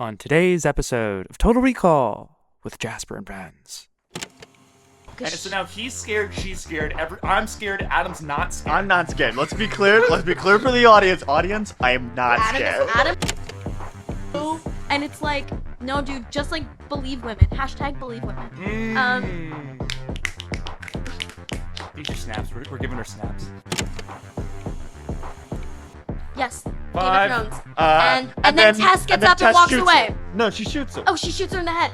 on today's episode of Total Recall with Jasper and Friends. And so now he's scared, she's scared, I'm scared, Adam's not scared. I'm not scared. Let's be clear. Let's be clear for the audience. Audience, I am not scared. Adam. And it's like, no, dude, just like believe women. Hashtag believe women. These are snaps. We're giving her snaps. Yes. 5. Game of Thrones. And then Tess gets up and walks away. No, she shoots him. Oh, she shoots her in the head.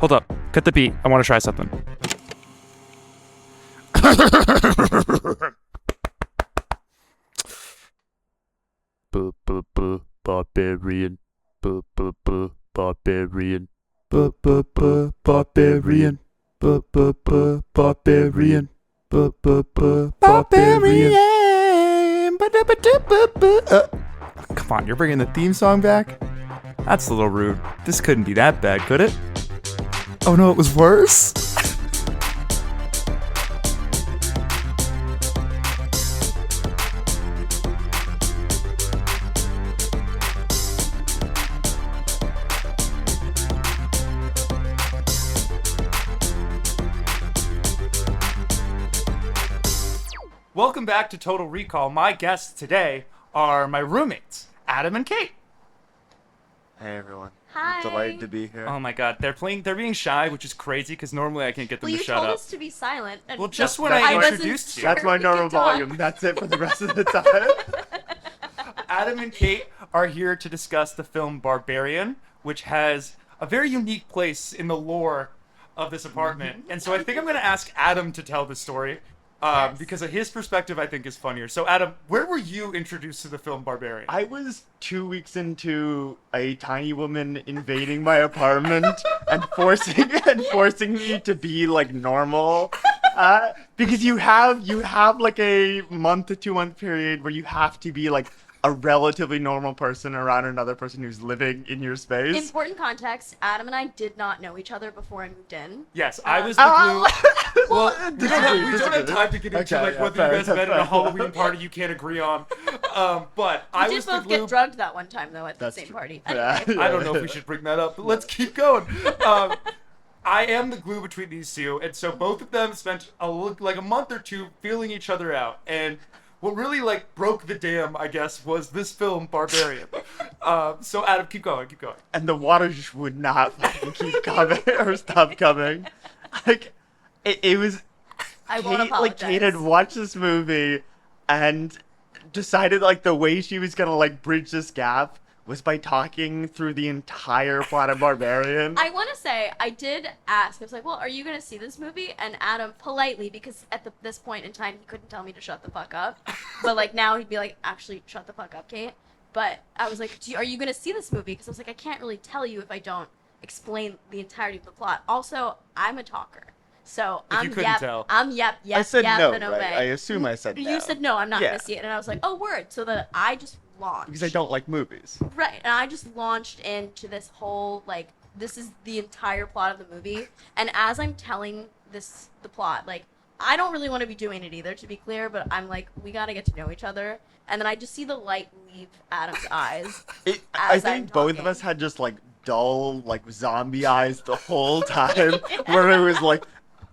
Hold up. Cut the beat. I want to try something. Barbarian. Barbarian. Barbarian. Barbarian. Barbarian. Come on, you're bringing the theme song back? That's a little rude. This couldn't be that bad, could it? Oh no, it was worse? Welcome back to Total Recall. My guests today are my roommates, Adam and Kate. Hey everyone. Hi. I'm delighted to be here. Oh my god, they're being shy, which is crazy because normally I can't get them Well, to you shut told up. us to be silent. And Well, just when I I wasn't introduced you. That's my we normal can talk. volume. That's it for the rest of the time. Adam and Kate are here to discuss the film Barbarian, which has a very unique place in the lore of this apartment. And so I think I'm going to ask Adam to tell the story. Yes. Because of his perspective, I think is funnier. So, Adam, where were you introduced to the film Barbarian? I was 2 weeks into a tiny woman invading my apartment and forcing me to be like normal. Because you have like a month to 2 month period where you have to be like a relatively normal person around another person who's living in your space. Important context, Adam and I did not know each other before I moved in. Yes, I was the glue. Well, we don't have time to get into Okay, like yeah, whether fair, you guys met at a fair. Halloween party you can't agree on. But I We was did the both glue. get drugged that one time, though, at the That's same true. party. Yeah. Anyway. I don't know if we should bring that up, but let's keep going. I am the glue between these two, and so both of them spent like a month or two feeling each other out. And what really like broke the dam, I guess, was this film Barbarian. So Adam, keep going. And the water just would not fucking keep coming or stop coming. Like, it was. I won't Kate, like, Kate had apologize. watched this movie and decided like the way she was gonna like bridge this gap was by talking through the entire plot of Barbarian. I want to say, I did ask, I was like, well, are you going to see this movie? And Adam, politely, because at this point in time, he couldn't tell me to shut the fuck up. But, like, now he'd be like, actually, shut the fuck up, Kate. But I was like, are you going to see this movie? Because I was like, I can't really tell you if I don't explain the entirety of the plot. Also, I'm a talker. So, If I'm you couldn't tell. yep, I said no, and right? away. I assume I said no. You said, no, I'm not Yeah. going to see it. And I was like, oh, word. So then I just launched. Because I don't like movies. Right, and I just launched into this whole, like, this is the entire plot of the movie, and as I'm telling the plot, like, I don't really want to be doing it either, to be clear, but I'm like, we gotta get to know each other, and then I just see the light leave Adam's eyes. I As I'm think both of talking. us had just like dull, like zombie eyes the whole time, where it was like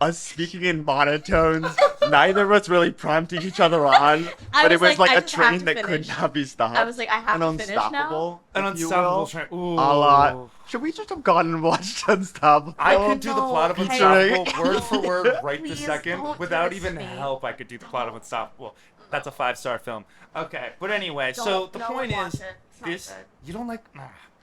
us speaking in monotones, neither of us really prompting each other on, I but it was was like, like I a just have train to that could finish. not be stopped. I was like, I have An to finish now. unstoppable, An if you unstoppable will. train. Ooh. A lot. Should we just have gone and watched Unstoppable? I could do the no, plot of okay. Unstoppable word for word right this Please second. don't Without do this even to me. help, I could do the plot of Unstoppable. That's a 5-star film. Okay, but anyway, so the No, point watch is, it. It's not this good. you don't like.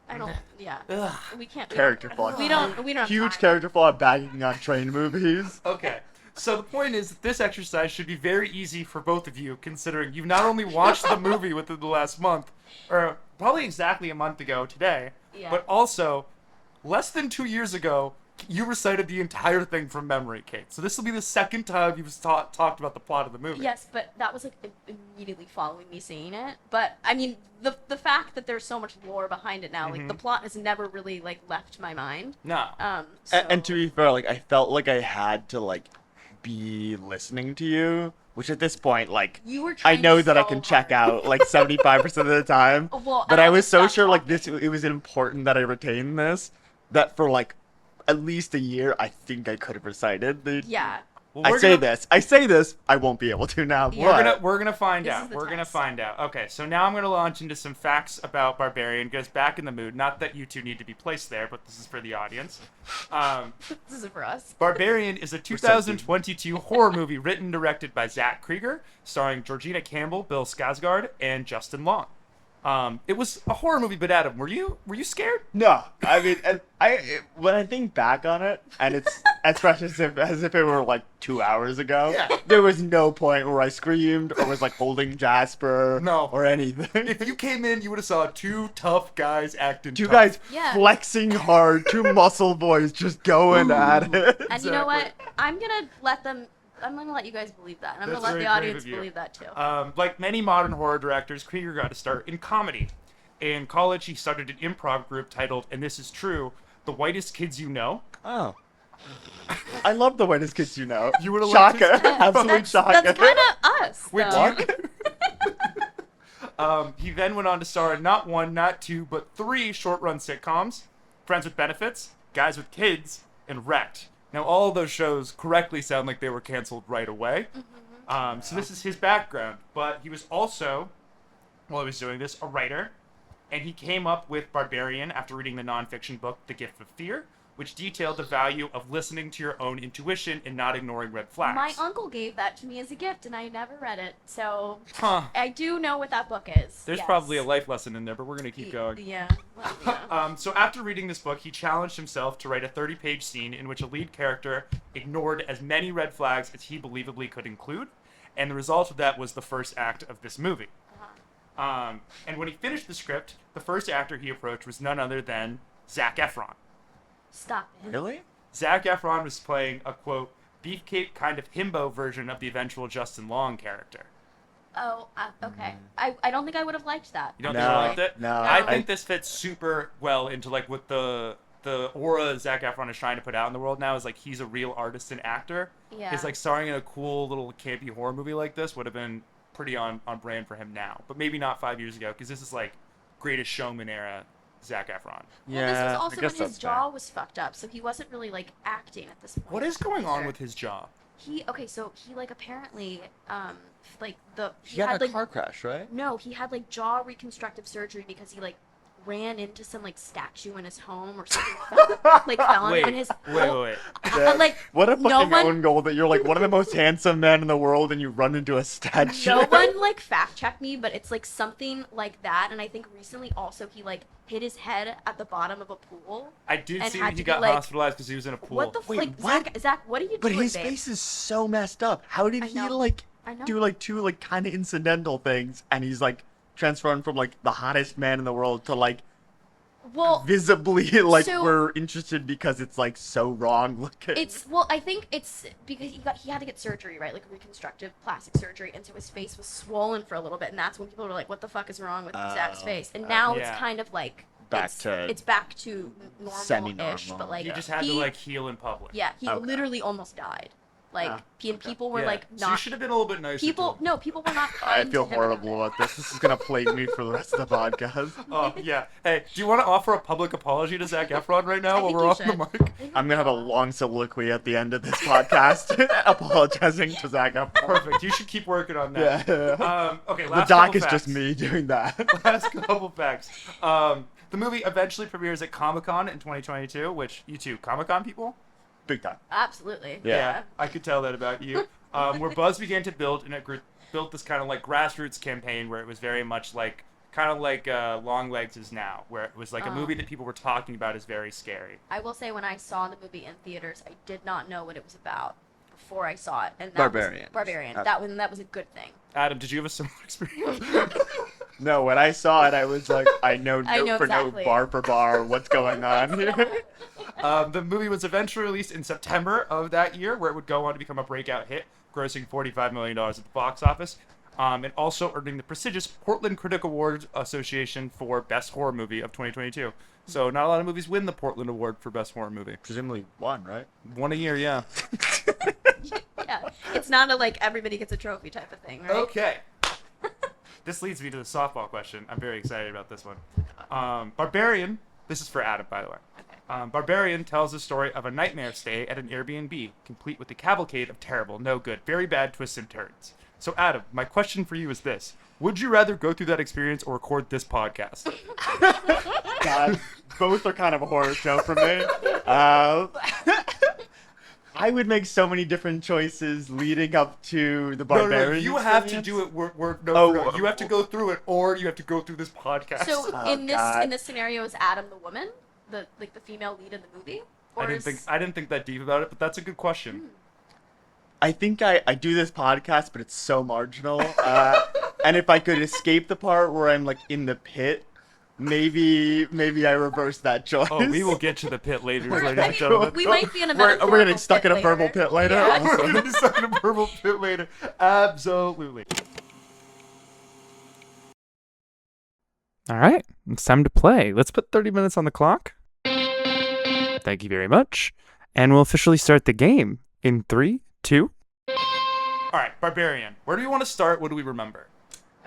I don't, yeah. Ugh. We can't. Character flaw. We don't have Huge time. character flaw bagging on train movies. Okay. So the point is that this exercise should be very easy for both of you, considering you've not only watched the movie within the last month, or probably exactly a month ago today, Yeah. but also less than 2 years ago, you recited the entire thing from memory, Kate. So this will be the second time you've talked about the plot of the movie. Yes, but that was like immediately following me seeing it. But I mean, the fact that there's so much lore behind it now, like the plot has never really like left my mind. No. So... And to be fair, like I felt like I had to like be listening to you which at this point, like, You were I trying know that I so can check hard. out like 75% of the time. Well, But I I'll was just so stop sure like talking. this, it was important that I retain this, that for like at least a year, I think I could have recited the. Yeah. Well, I we're say gonna- this, I won't be able to now. Yeah. We're gonna find This out. is the We're gonna test. find out. Okay, so now I'm gonna launch into some facts about Barbarian. Get us back in the mood. Not that you two need to be placed there, but this is for the audience. This is for us. Barbarian is a 2022 horror movie written and directed by Zach Krieger, starring Georgina Campbell, Bill Skarsgård, and Justin Long. It was a horror movie, but Adam, were you scared? No, I mean, when I think back on it, and it's as fresh as if it were like 2 hours ago. Yeah. There was no point where I screamed or was like holding Jasper. No. Or anything. If you came in, you would have saw two tough guys acting. Two tough. guys Yeah. flexing hard, two muscle boys just going at it. And you know what? Exactly. I'm gonna let you guys believe that, and I'm That's gonna let very the brave audience of you. believe that too. Like many modern horror directors, Krieger got to start in comedy. In college, he started an improv group titled, and this is true, The Whitest Kids You Know. Oh. I love the whitest kids you know. You would've liked Shocker. his- Absolute shocker. That's kind of us. Wait, though. He then went on to star in not one, not two, but three short-run sitcoms: Friends with Benefits, Guys with Kids, and Wrecked. Now, all of those shows correctly sound like they were canceled right away. So this is his background. But he was also, while he was doing this, a writer. And he came up with Barbarian after reading the nonfiction book The Gift of Fear, which detailed the value of listening to your own intuition and not ignoring red flags. My uncle gave that to me as a gift, and I never read it, so Huh. I do know what that book is. There's yes. probably a life lesson in there, but we're going to keep going. Yeah. Well, yeah. So after reading this book, he challenged himself to write a 30-page scene in which a lead character ignored as many red flags as he believably could include, and the result of that was the first act of this movie. And when he finished the script, the first actor he approached was none other than Zac Efron. Stop it. Really? Zac Efron was playing a, quote, beefcake kind of himbo version of the eventual Justin Long character. Oh, okay. I don't think I would have liked that. You don't No, think you liked it? no, I I- think this fits super well into like what the aura Zac Efron is trying to put out in the world now is like he's a real artist and actor. Yeah. It's like starring in a cool little campy horror movie like this would have been pretty on brand for him now, but maybe not 5 years ago because this is like Greatest Showman era Zac Efron. Well, this was I also guess when his that's jaw fair. was fucked up, so he wasn't really like acting at this point. What is going on either. with his jaw? So he like apparently like He had a like car crash, right? no, he had like jaw reconstructive surgery because he like ran into some like statue in his home or something like fell on him in his Wait. like What a no fucking one own goal that you're like one of the most handsome men in the world and you run into a statue. no one like fact checked me, but it's like something like that. And I think recently also he like hit his head at the bottom of a pool. I did And see had that he to be, got like, hospitalized because he was in a pool. What the Wait, like what? Zach, what are you But doing, his babe? face is so messed up. How did I he know. like I know. do like two like kind of incidental things and he's like transformed from like the hottest man in the world to like Well, visibly like so- we're interested because it's like so wrong looking. I think it's because he had to get surgery, right? Like reconstructive plastic surgery, and so his face was swollen for a little bit, and that's when people were like, "What the fuck is wrong with Zach's face?" And now yeah. it's kind of like Back to it's back to normal-ish, semi-normal. but like he just had to like heal in public. yeah, he Okay. literally almost died. Like and people were Yeah. like So you not should have been a little bit nicer. people to him. no people were not. I kind feel to him about horrible it. about this. This is gonna plague me for the rest of the podcast. Oh yeah. Hey, do you want to offer a public apology to Zac Efron right now I while think we're you on should. the mic? I'm gonna have a long soliloquy at the end of this podcast, apologizing to Zac Efron. Perfect. You should keep working on that. Yeah. Okay. The Last doc couple is just facts. me doing that. Last couple facts. The movie eventually premieres at Comic-Con in 2022, which you two Comic-Con people? Big time. Absolutely. Yeah. I could tell that about you. Where buzz began to build, and it built this kind of like grassroots campaign where it was very much like kind of like Long Legs is now, where it was like a movie that people were talking about as very scary. I will say when I saw the movie in theaters, I did not know what it was about before I saw it, and that Barbarian. Was Barbarian. Okay. That was a good thing. Adam, did you have a similar experience? No, when I saw it, I was like, I know I know for exactly. no bar for bar what's going on here. The movie was eventually released in September of that year, where it would go on to become a breakout hit, grossing $45 million at the box office, and also earning the prestigious Portland Critic Award Association for Best Horror Movie of 2022. So not a lot of movies win the Portland Award for Best Horror Movie. Presumably one, right? One a year, yeah. Yeah, it's not a like everybody gets a trophy type of thing, right? Okay. This leads me to the softball question. I'm very excited about this one. Barbarian, this is for Adam, by the way. Barbarian tells the story of a nightmare stay at an Airbnb, complete with a cavalcade of terrible, no good, very bad twists and turns. So, Adam, my question for you is this. Would you rather go through that experience or record this podcast? God, both are kind of a horror show for me. I would make so many different choices leading up to the Barbarian. You have to experience. do it. Oh, you have to go through it, or you have to go through this podcast. So Oh, in God. this scenario, is Adam the woman, the female lead in the movie? Or I didn't think that deep about it, but that's a good question. I think I do this podcast, but it's so marginal. And if I could escape the part where I'm like in the pit, maybe I reverse that choice. Oh, we will get to the pit later, ladies and I gentlemen. mean, we might be in a We're metaphorical gonna get stuck pit in a verbal later. pit later. Yeah. We're gonna be stuck in a purple pit later. Absolutely. All right, it's time to play. Let's put 30 minutes on the clock. Thank you very much. And we'll officially start the game in 3, 2. All right, Barbarian. Where do we want to start? What do we remember?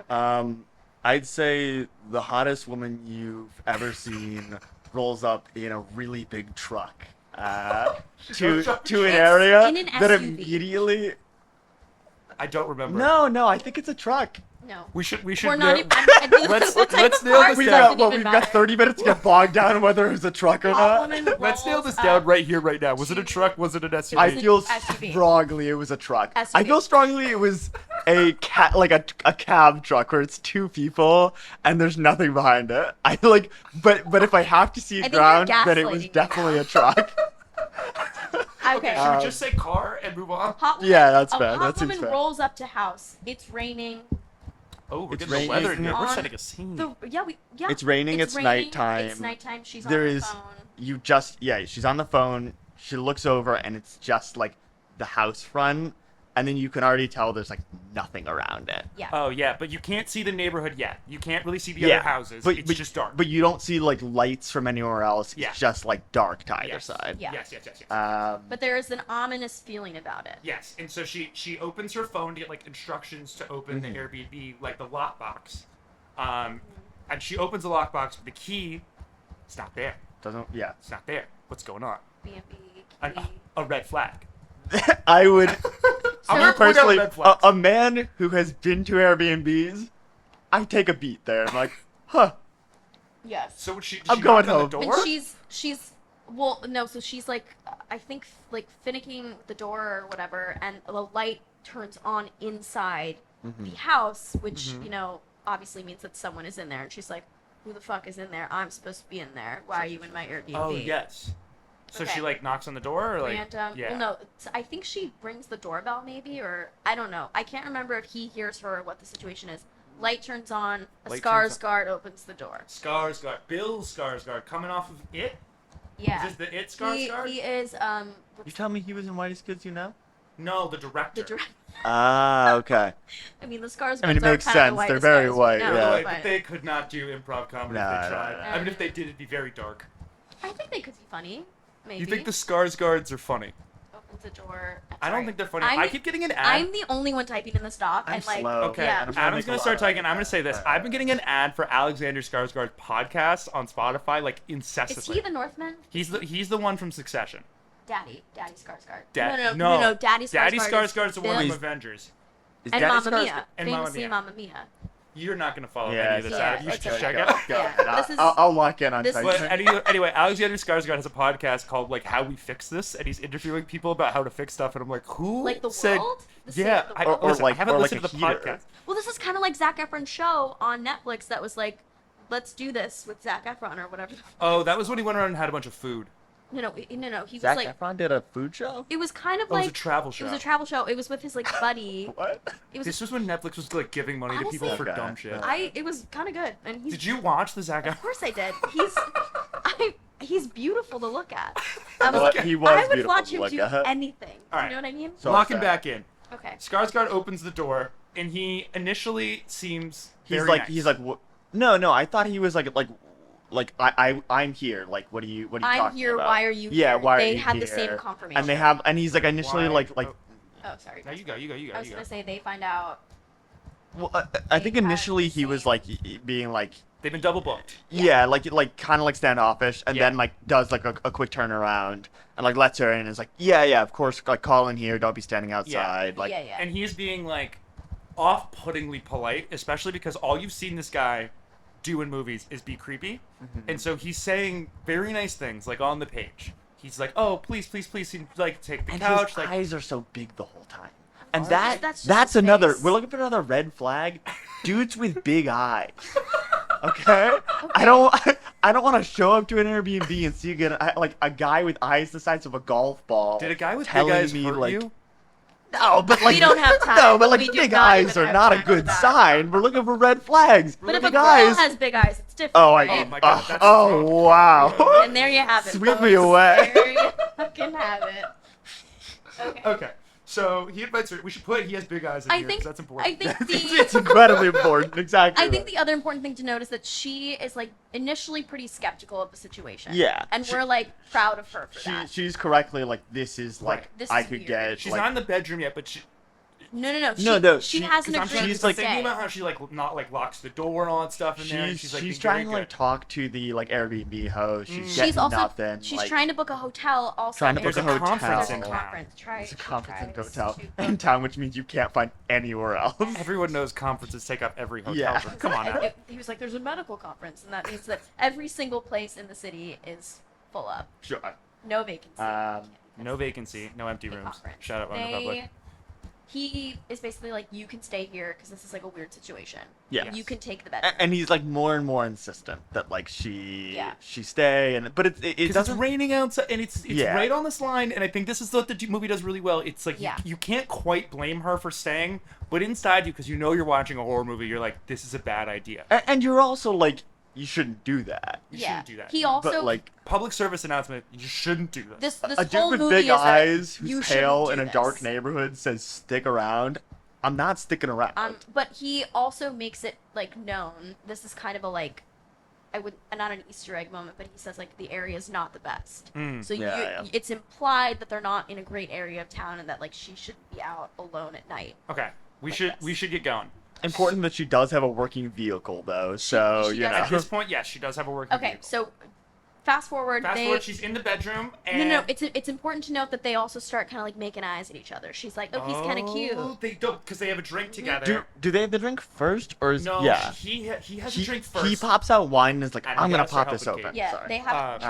I'd say the hottest woman you've ever seen rolls up in a really big truck to an It's area in an that SUV. immediately. I don't remember. No, I think it's a truck. No. We should. We're not even. Let's the type let's of nail cars this We've down. got doesn't even we've got matter. 30 minutes to get bogged down on whether it's a truck or Hot not. woman Let's nail rolls this up. down right here, right now. Was it a truck? Was it an SUV? I It's an feel SUV. strongly it was a truck. I SUV. feel strongly it was a a cab truck where it's two people and there's nothing behind it. I feel like, but if I have to see I a think you're ground, then it was gaslighting me definitely now. a truck. Okay. Should we just say car and move on? Hot woman, Yeah, that's a fair. hot That seems woman fair. rolls up to house. It's raining. Oh, we're It's getting the weather raining. here. We're On setting a scene. Yeah. It's raining, it's nighttime. It's nighttime. She's There on the is phone. she's on the phone. She looks over and it's just like the house front, and then you can already tell there's like nothing around it. Yeah. Oh yeah, but you can't see the neighborhood yet. You can't really see the other houses. It's just dark. But you don't see like lights from anywhere else. Yeah. It's just like dark to either Yes. side. Yeah. Yes. But there is an ominous feeling about it. Yes, and so she opens her phone to get like instructions to open the Airbnb, like the lockbox. And she opens the lockbox, but the key, it's not there. Yeah. It's not there. What's going on? B&B. A red flag. I would. I'm Me gonna point out personally, red flags. a man who has been to Airbnbs, I take a beat there. I'm like, huh. Yes. So when she, I'm she going knock on home. the And door? she's well, no, so she's like, I think like finicking the door or whatever, and the light turns on inside the house, which you know obviously means that someone is in there, and she's like, who the fuck is in there? I'm supposed to be in there. Why are you in my Airbnb? Oh yes. So Okay. she like knocks on the door, or like Random. yeah. Well, no, I think she rings the doorbell maybe, or I don't know. I can't remember if he hears her or what the situation is. Light turns on. A Light Skarsgård turns on. opens the door. Skarsgård, Bill Skarsgård, coming off of It. Yeah. Is this the It he, Skarsgård? he is You tell me he was in Whitest Kids You Know? No, the director. the direct. Ah, okay. I mean, the Skarsgårds I mean, it are makes kind of sense. the They're whitest very guys we white, know, yeah. But but they could not do improv comedy if No, they no, tried. no. I mean, if they did, it'd be very dark. I think they could be funny. Maybe. You think the Skarsgårds are funny? opens the door? I don't think they're funny. I'm I the- keep getting an ad. I'm the only one typing in the doc, I'm and like, slow. Okay, Yeah. and I'm Adam's make a gonna lot start of- typing. I'm gonna say this. I've been getting an ad for Alexander Skarsgård's podcast on Spotify like is incessantly. he the Northman? He's the one from Succession. Daddy Skarsgård. No, Daddy Skarsgård. Daddy is Skarsgård's the one Bill- from Avengers. Is And Daddy Mamma Skarsgård- Mia. And Mamma Famously Mia. Mamma Mia. You're not gonna follow Yeah, any of this, yeah, Adam. You should okay, just check go, out. go Yeah, ahead. this is- I'll lock in on this- typing. But anyway, Alexander Skarsgård has a podcast called like How We Fix This, and he's interviewing people about how to fix stuff. And I'm like, who Like the said? world? The state Yeah, of the I, world? Or listen, like- I haven't or like listened a to the heater. podcast. Well, this is kind of like Zac Efron's show on Netflix that was like, let's do this with Zac Efron or whatever. Oh, that was when he went around and had a bunch of food. No. He was Zac like, Efron did a food show? it was kind of Oh, it like was a travel show. It was a travel show. It was with his like buddy. What? It was. This was when Netflix was like giving money to people Honestly- for Okay. dumb shit. It was kind of good, and he's. Did you watch the Zac Of Efron? course I did. He's beautiful to look at. He was I would beautiful watch to him look do at. anything. All You right. know what I mean? So Locking upset. back in. Okay. Skarsgård opens the door, and he initially seems very nice. He's like, what? No, I thought he was like I'm here. Like, what are you I'm talking here. about? Why are you? Yeah, here? why They are you had the here? same confirmation. And and he's like initially Why? Oh, sorry. Now you go. I was gonna say they find out. Well, I think They had initially the he was same- like being like, They've been double booked. yeah, like kind of like standoffish, and Yeah. then like does like a quick turnaround and like lets her in and is like, yeah, of course, like call in here, don't be standing outside, like, yeah. And he's being like off-puttingly polite, especially because all you've seen this guy do in movies is be creepy. And so he's saying very nice things like on the page. He's like, "Oh, please, like take the and couch." his Like, eyes are so big the whole time, and That's just that's his another. face. We're looking for another red flag. Dudes with big eyes. Okay? I don't want to show up to an Airbnb and see like a guy with eyes the size of a golf ball. did a guy with big telling eyes me hurt like, you? no, but like We don't have time. No, but like We do big not eyes even are have not a time for good that. sign. We're looking for red flags. But if a Big girl eyes. has big eyes, it's different. Oh, right? my God, that's oh wrong. wow. And there you have it. Sweep me folks. away. There you fucking have it. Okay. Okay. So he invites her. We should put he has big eyes in I here think because that's important. I think It's the incredibly important. Exactly. I think right. the other important thing to note is that she is like initially pretty skeptical of the situation. Yeah. And we're like proud of her for that. she's correctly like, this is like, Right. This I is could weird. get She's like, not in the bedroom yet, but she. No. No, She she- hasn't 'Cause I'm agreed she's to like- stay. thinking about how she like not like locks the door and all that stuff in there. And she's like she's being trying to very like good. talk to the like Airbnb host. She's Mm. getting She's also nothing. she's like, trying to book a hotel also. Trying to book There's a a hotel. conference in There's a town. conference. It's a She conference in tries hotel to in book- town, which means you can't find anywhere else. Everyone knows conferences take up every hotel Yeah. room. Come on now. He was like, "There's a medical conference," and that means that every single place in the city is full up, Sure. no vacancy. No vacancy, no empty The rooms. conference. Shout out One Republic. He is basically like, "You can stay here because this is like a weird situation. Yeah. You can take the bedroom." And he's like more and more insistent that like she Yeah. stay, and but it Because it's doesn't. raining outside, and it's Yeah. right on this line, and I think this is what the movie does really well. It's like Yeah. you can't quite blame her for staying, but inside you, because you know you're watching a horror movie, you're like, this is a bad idea. And you're also like, you shouldn't do that. You Yeah. shouldn't do that. He also But like Public service announcement, you shouldn't do this. this a dude whole with movie big is that eyes you who's shouldn't pale do in a this. dark neighborhood says stick around. I'm not sticking around. But he also makes it like known. This is kind of a like, I would not an Easter egg moment, but he says like the area is not the best. Mm. So Yeah. it's implied that they're not in a great area of town, and that like she shouldn't be out alone at night. Okay, we Like should this. we should get going. Important that she does have a working vehicle though, so she you does know. At this point, yes, she does have a working Okay, vehicle. so fast forward. Fast they, forward, she's in the bedroom, and No. It's important to note that they also start kind of like making eyes at each other. She's like, "Oh, he's kind of cute." They don't, because they have a drink together. Do they have the drink first or is No, yeah? he has a drink first. He pops out wine and is like, And I'm you gonna gotta start pop this helping open. Kate. Yeah, Sorry. they have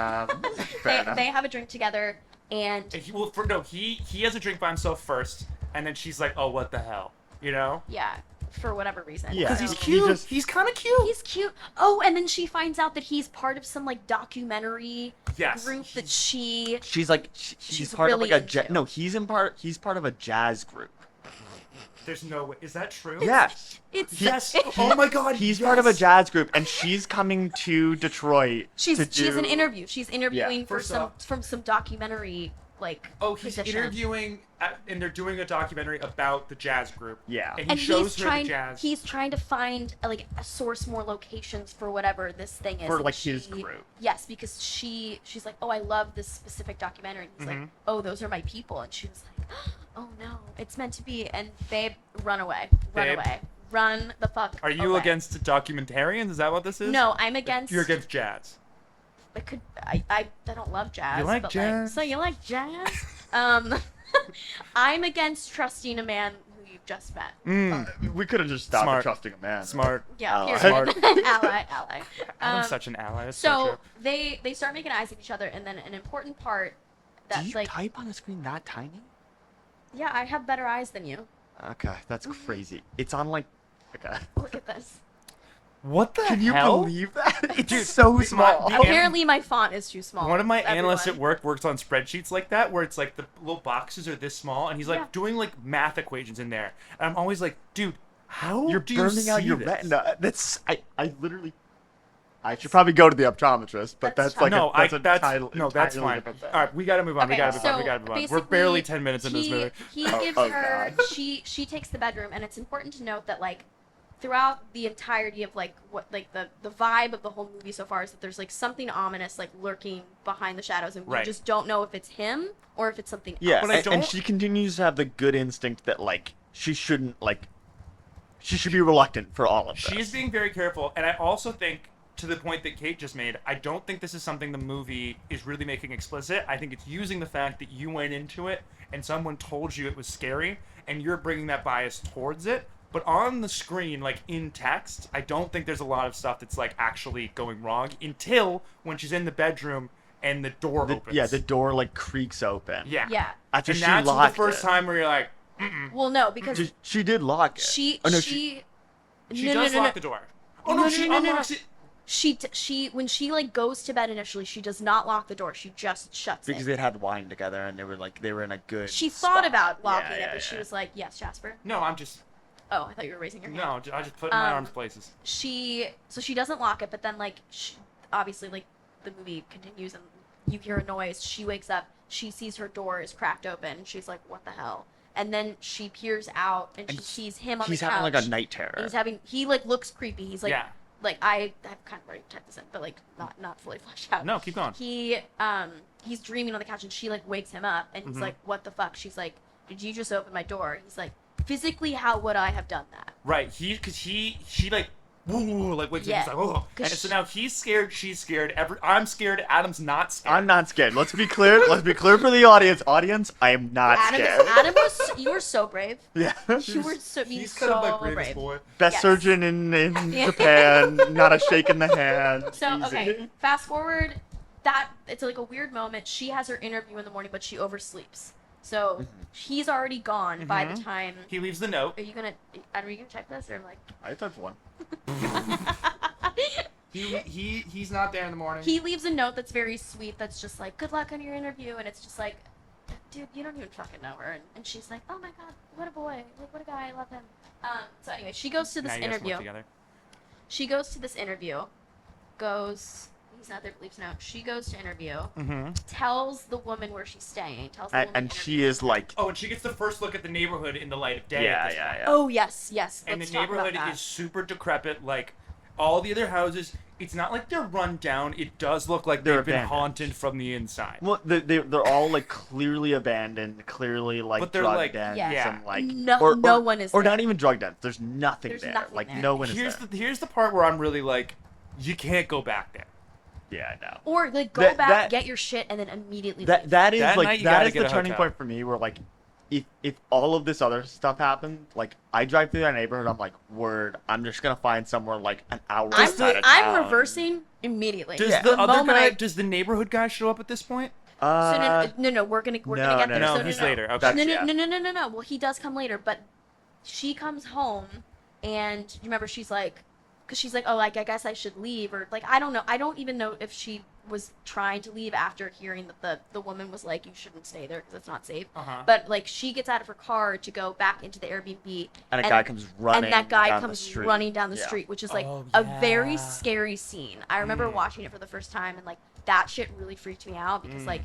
Fair enough. they have a drink together, and And he has a drink by himself first, and then she's like, "Oh, what the hell," you know? yeah, for whatever reason. Yeah. Because So- he's He cute. just- He's kind of cute. He's cute. Oh, and then she finds out that he's part of some like documentary Yes, group that he's- she. She's like he's She's part really of like a into. no, he's part of a jazz group. There's no way. Is that true? Yes. It's Yes. Oh my God. He's yes. part of a jazz group and she's coming to Detroit she's to do an interview. She's interviewing for First some off- from some documentary like. Oh, he's position. interviewing, and they're doing a documentary about the jazz group. Yeah. And he And shows he's her trying. the jazz. He's trying to find like source more locations for whatever this thing is. For, and like, his group. Yes, because she's like, oh, I love this specific documentary. And he's Mhm. like, oh, those are my people. And she was like, oh no, it's meant to be. And babe, run away, Babe. run the fuck. Are you away. against documentarians? Is that what this is? No, I'm against. You're against jazz. I don't love jazz. You like but, jazz? so you like jazz? I'm against trusting a man who you've just met. We could have just stopped Smart. at trusting a man. Smart. Yeah, Ally. period. Smart. ally. I'm Um, such an ally. That's So true. they start making eyes at each other, and then an important part Do that's you like, type on a screen that tiny? yeah, I have better eyes than you. Okay, that's crazy. It's on like okay. Look at this. What the Can you hell? believe that? It's Dude, so my- small. the- Apparently, my font is too small. One of my Everyone. analysts at work works on spreadsheets like that, where it's like the little boxes are this small, and he's like Yeah. doing like math equations in there, and I'm always like, dude, how You're do you burning out see your this? retina. That's I literally. I should probably go to the optometrist, but That's that's like No, a, that's a that's title, no, that's entirely fine. different thing. All right, we gotta move on. we Okay, gotta move on. We so gotta move on. We're basically, barely 10 minutes into this movie. He Oh, gives oh, her. God. She takes the bedroom, and it's important to note that like throughout the entirety of like what like the vibe of the whole movie so far is that there's like something ominous like lurking behind the shadows, and we Right. just don't know if it's him or if it's something Yeah, else. But I and don't- she continues to have the good instinct that like she shouldn't like. She should be reluctant for all of this. She's being very careful, and I also think, to the point that Kate just made, I don't think this is something the movie is really making explicit. I think it's using the fact that you went into it and someone told you it was scary, and you're bringing that bias towards it. But on the screen, like in text, I don't think there's a lot of stuff that's like actually going wrong until when she's in the bedroom and the door opens. Yeah, the door like creaks open. Yeah. Yeah. After And she that's locked the first it. time where you're like, Well, no, because She did lock it. she Oh, no, she no, does no, lock no. the door. Oh no, she unlocks it. She when she like goes to bed initially, she does not lock the door. She just shuts because it. they'd had wine together and they were in a good. She spot. thought about locking Yeah, it, but she yeah. was like, "Yes, Jasper." No, I'm just Oh, I thought you were raising your hand. no. I just put my Um, arms places. She doesn't lock it, but then like obviously like the movie continues and you hear a noise. She wakes up. She sees her door is cracked open. She's like, "What the hell?" And then she peers out and she And sees him on the He's couch. having like a night terror. He like looks creepy. He's like Yeah. like I've kind of already typed this in, but like not fully fleshed out. No, keep going. He's dreaming on the couch and she like wakes him up and he's Mhm. like, "What the fuck?" She's like, "Did you just open my door?" He's like, "Physically, how would I have done that?" Right. She like woo like wakes up. Yeah. He's like, oh. And 'Cause so now he's scared. She's scared. I'm scared. Adam's not scared. I'm not scared. Let's be clear. Let's be clear for the audience. Audience, I am not scared. Adam was you were so brave. Yeah. You were so being He's so kind of my bravest brave. boy. Best Yes. surgeon in Japan. Not a shake in the hand. So Easy. okay, fast forward. That it's like a weird moment. She has her interview in the morning, but she oversleeps. So he's already gone by the time. He leaves the note. Are you gonna check this or like? I thought one. He's not there in the morning. He leaves a note that's very sweet. That's just like, "Good luck on your interview," and it's just like, dude, you don't even fucking know her. And she's like, "Oh my god, what a boy! Like what a guy! I love him." So anyway, she goes to this Now you guys can work interview. together. She goes to this interview. He's not there, but leaves a note. She goes to interview. Mm-hmm. Tells the woman where she's staying. Tells the woman And she is like. Oh, and she gets the first look at the neighborhood in the light of day. at this point. Oh yes, yes. And Let's the talk about neighborhood that. is super decrepit. Like all the other houses, it's not like they're run down. It does look like They're they've been abandoned. haunted from the inside. Well, they're all like clearly abandoned, clearly like But they're, drug like- dens Yeah. and like No one is or there. not even drug dens. There's nothing There's there. nothing Like there. no one is Here's there. the part where I'm really like, you can't go back there. Yeah, I know. Or like go That- back, that- get your shit, and then immediately That leave. that is That night like you that gotta is get the a turning hotel. point for me. Where like, if all of this other stuff happened, like I drive through that neighborhood, I'm like, word, I'm just gonna find somewhere like an hour outside of I'm town. reversing immediately. Does Yeah. the other moment guy? I- Does the neighborhood guy show up at this point? So no, we're gonna no, get there. no, So he's no. later. Okay. That's- No. yeah. No. Well, he does come later, but she comes home, and you remember she's like, because she's like, oh, like I guess I should leave, or like I don't know. I don't even know if she was trying to leave after hearing that the woman was like, you shouldn't stay there because it's not safe. Uh-huh. But like she gets out of her car to go back into the Airbnb, And a guy comes running. and that guy down the comes street. running down the Yeah. street, which is like Oh, a yeah. very scary scene. I remember Mm. watching it for the first time, and like that shit really freaked me out because Mm. like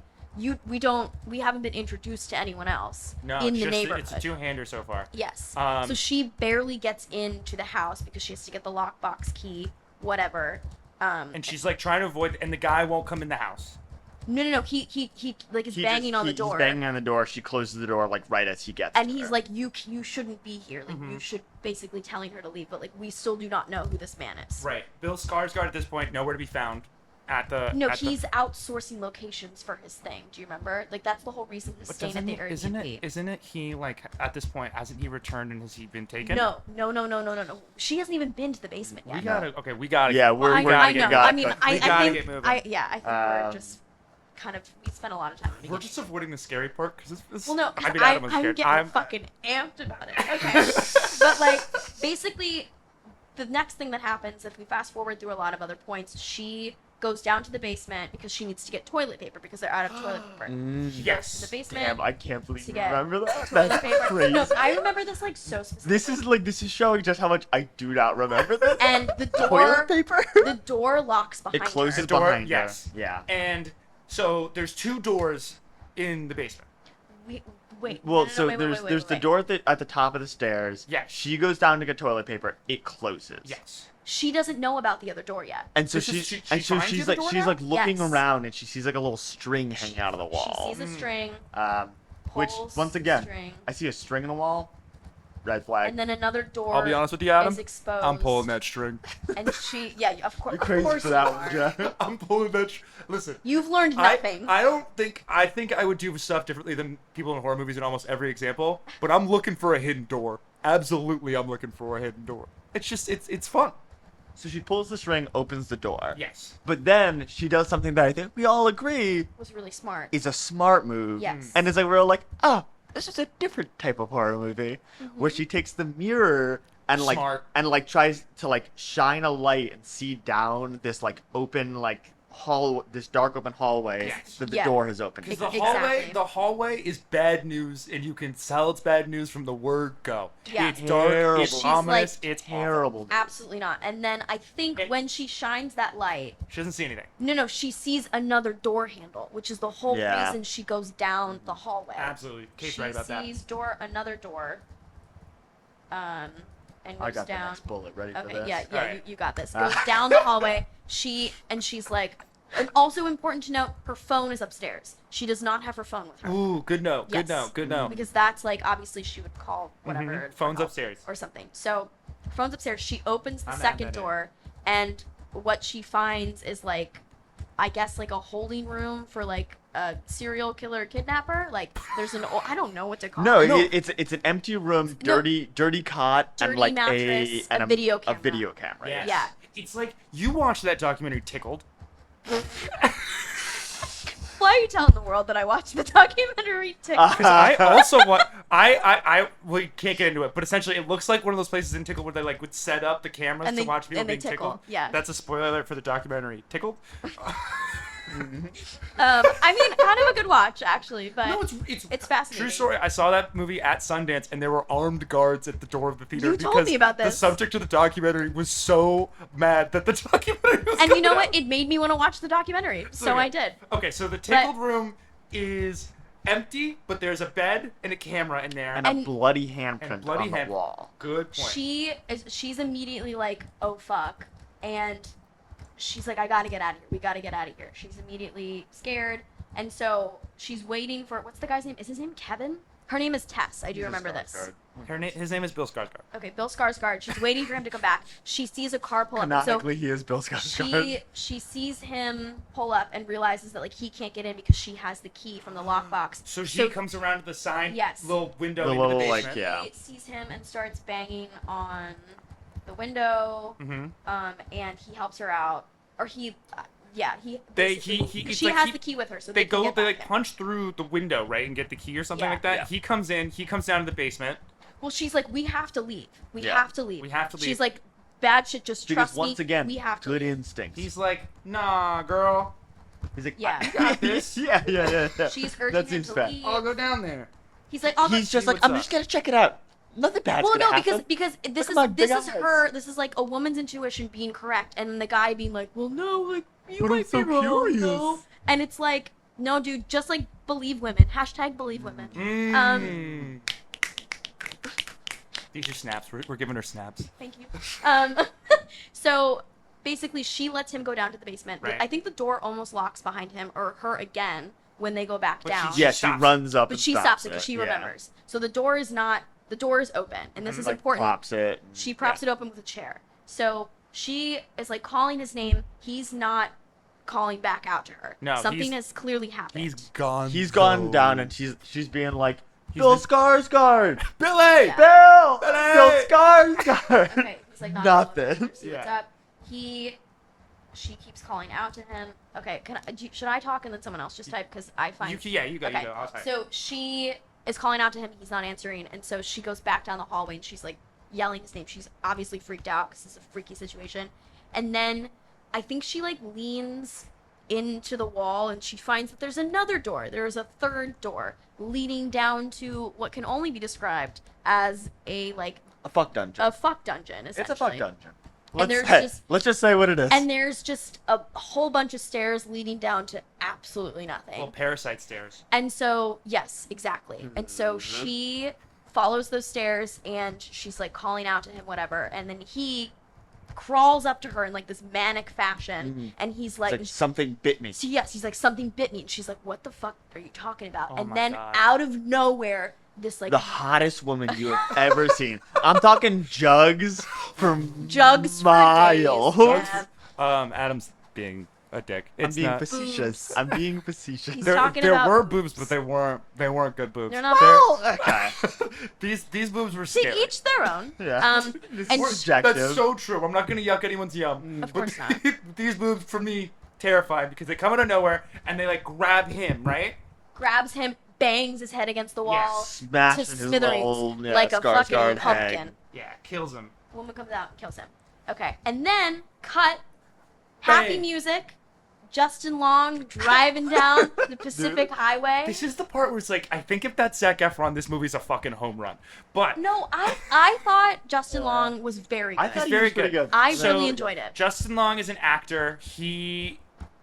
we haven't been introduced to anyone else No, in it's the just neighborhood. it's a two-hander so far. Yes. Um, So she barely gets into the house because she has to get the lockbox key, whatever. And she's like trying to avoid, and the guy won't come in the house. No. He like is He banging just- on the he's door. banging on the door. She closes the door like right as he gets. And to he's her. like, you shouldn't be here. Like, Mm-hmm. you should basically telling her to leave. But, like, we still do not know who this man is. Right. Bill Skarsgård at this point nowhere to be found. At the No, at the- he's outsourcing locations for his thing. Do you remember? Like, that's the whole reason he's But staying at doesn't the he, Airbnb. isn't it he like at this point hasn't he returned and has he been taken? No. She hasn't even been to the basement We yet. gotta okay. We gotta. Yeah, we're- I, we're- I we know. got- I mean, we I gotta think, get moving. I think we're Um, just kind of, we spent a lot of time. We're just avoiding the scary part because this. Well, no, I because mean, Adam was I'm scared. getting fucking amped about it. Okay. But, like, basically, the next thing that happens, if we fast forward through a lot of other points, she goes down to the basement because she needs to get toilet paper because they're out of toilet paper. She goes Yes. to the basement. Damn, I can't believe to you get remember that. toilet That's paper. crazy. No, I remember this, like, so specifically. This is showing just how much I do not remember this. And the door, Toilet paper. the door locks behind It closes her. The door, behind yes. her. Yeah. And so there's two doors in the basement. We Wait. Well, no, so wait, there's wait, there's the wait. door at the top of the stairs. Yes. She goes down to get toilet paper. It closes. Yes. She doesn't know about the other door yet. And so This is- she she and so finds she's the like door she's now? like looking Yes. around and she sees like a little string hanging out of the wall. She sees a string, Which pulls once the again, string, I see a string in the wall. Red flag. and then another door. I'll be honest with you, Adam. Is exposed. I'm pulling that string. And yeah, of course. You're crazy of course for that you one, are. Jack. I'm pulling that. Listen. You've learned I nothing. I think I would do stuff differently than people in horror movies in almost every example, but I'm looking for a hidden door. Absolutely, I'm looking for a hidden door. It's just, it's fun. So she pulls the string, opens the door. Yes. But then she does something that I think we all agree was really smart. is a smart move. Yes. And it's like we're all like, oh, this is a different type of horror movie, where Mm-hmm. she takes the mirror and Smart. like tries to like shine a light and see down this like open like this dark open hallway Yes. that the Yeah. door has opened. Because Exactly. the hallway is bad news, and you can tell it's bad news from the word go. Yeah. It's dark, Terrible. it's She's ominous, like- it's awful. Terrible. Absolutely not. And then I think It- when she shines that light, She doesn't see anything. no, she sees another door handle, which is the whole Yeah. reason she goes down the hallway. Absolutely. Kate's She right about that. sees another door, and I goes got the down. next bullet ready for Okay, this. yeah, Alright. you got this. Goes down the hallway. She's like, and also important to note, her phone is upstairs. She does not have her phone with her. Ooh, good note. Good Yes. note. Good note. Because that's like obviously she would call whatever. Mhm. for Phone's help upstairs. or something. So, phone's upstairs. She opens the I'm second at that door, and what she finds is like, I guess like a holding room for like a serial killer kidnapper. Like there's I don't know what to call No, it. No. it's an empty room, No. dirty cot, Dirty and like mattress, and a video A camera. video camera. Yes. Yeah. It's like you watched that documentary Tickled. Why are you telling the world that I watched the documentary TikTok? Because I also want we can't get into it, but essentially it looks like one of those places in Tickled where they like would set up the cameras And to they- watch people and they being tickle, tickled. yeah. That's a spoiler alert for the documentary Tickled. I mean, kind of a good watch actually, but No, it's fascinating. True story. I saw that movie at Sundance, and there were armed guards at the door of the theater You told because me about the this. subject of the documentary was so mad that the documentary was and you know coming what? out. It made me want to watch the documentary, so Okay. I did. Okay, so the Tickled room is empty, but there's a bed and a camera in there. And a bloody handprint bloody on the hand- wall. Good point. She's immediately like, oh fuck, and she's like, I gotta get out of here. We gotta get out of here. She's immediately scared, and so she's waiting for what's the guy's name? Is his name Kevin? Her name is Tess. I do remember this. His name is Bill Skarsgård. Okay, Bill Skarsgård. She's waiting for him to come back. She sees a car pull up. and So Canonically, he is Bill Skarsgård. she sees him pull up and realizes that like he can't get in because she has the key from the lockbox. So she comes around to the side Yes. little window The into little, the like, basement. yeah. He sees him and starts banging on the window. Mhm. And he helps her out, or he They basically- it's she like has he- the key with her, so They can go get they back like in. punch through the window, right, and get the key or something Yeah. like that. Yeah. He comes in, he comes down to the basement. Well, she's like, we have to leave. We Yeah. have to leave. We have to leave. She's like, bad shit. Just Because trust once me. again, we have to good leave. instincts. He's like, "Nah, girl, He's like, Yeah. I got this." yeah. She's urging That him seems to fair. leave. I'll go down there." He's like, I'll go- He's just see like, what's I'm up. just gonna check it out. Nothing bad's Well, gonna no, happen. because this Come on, big is eyes. her. This is like a woman's intuition being correct, and the guy being like, well, no, like you But I'm might so be wrong, curious. no. And it's like, no, dude, just like believe women. Hashtag believe women. Mm. These are snaps. We're giving her snaps. Thank you. So basically, she lets him go down to the basement. Right. I think the door almost locks behind him or her again when they go back But down. she Yeah, she stops. runs up But and she stops it because she yeah. remembers. So the door is open, and this is Like, important. props it. She props it open with a chair. So she is like calling his name. He's not calling back out to her. No, Something he's- has clearly happened. He's gone. He's gone though. down and she's being like, Bill the- Skarsgård! Billy. Yeah. Bill! Billy! Bill Skarsgård! Okay, he's like not Nothing. calling her, see what's Yeah. up. She keeps calling out to him. Okay, should I talk and then someone else just type because I find You go. You go. I'll type. So she is calling out to him. He's not answering, and so she goes back down the hallway and she's like yelling his name. She's obviously freaked out because it's a freaky situation. And then I think she like leans into the wall and she finds that there's another door. There's a third door leading down to what can only be described as a A fuck dungeon. fuck dungeon. It's a Essentially. fuck dungeon. Let's just say what it is. And there's just a whole bunch of stairs leading down to absolutely nothing. Well, parasite stairs. And so, yes, exactly. And so she follows those stairs and she's like calling out to him, whatever. And then he crawls up to her in like this manic fashion. And he's It's like something bit me. so yes, he's like, something bit me. And she's like, what the fuck are you talking about? Oh and my then God. out of nowhere, this like The hottest woman you have ever seen. I'm talking jugs from jugs for miles. days. Yeah. Adam's being a dick. I'm It's being not. facetious. I'm being facetious. He's There, talking there about were boobs. boobs, but they weren't good boobs. They're not Well, okay. These boobs were to scary. each their own. Yeah. And It's subjective. That's so true. I'm not gonna yuck anyone's yum. Of But course not. These boobs for me terrified because they come out of nowhere and they like grab him, right? grabs him, bangs his head against the wall Smashing to his smithereens little, like a fucking Skarsgård pumpkin. hag. Yeah, kills him. Woman comes out and kills him. Okay, and then cut. Happy Bang. music. Justin Long driving down the Pacific Highway. This is the part where it's like, I think if that's Zac Efron, this movie's a fucking home run. But No, I thought Justin Long was very good. I thought It's he very was pretty good. good. I So, really enjoyed it. Justin Long is an actor. He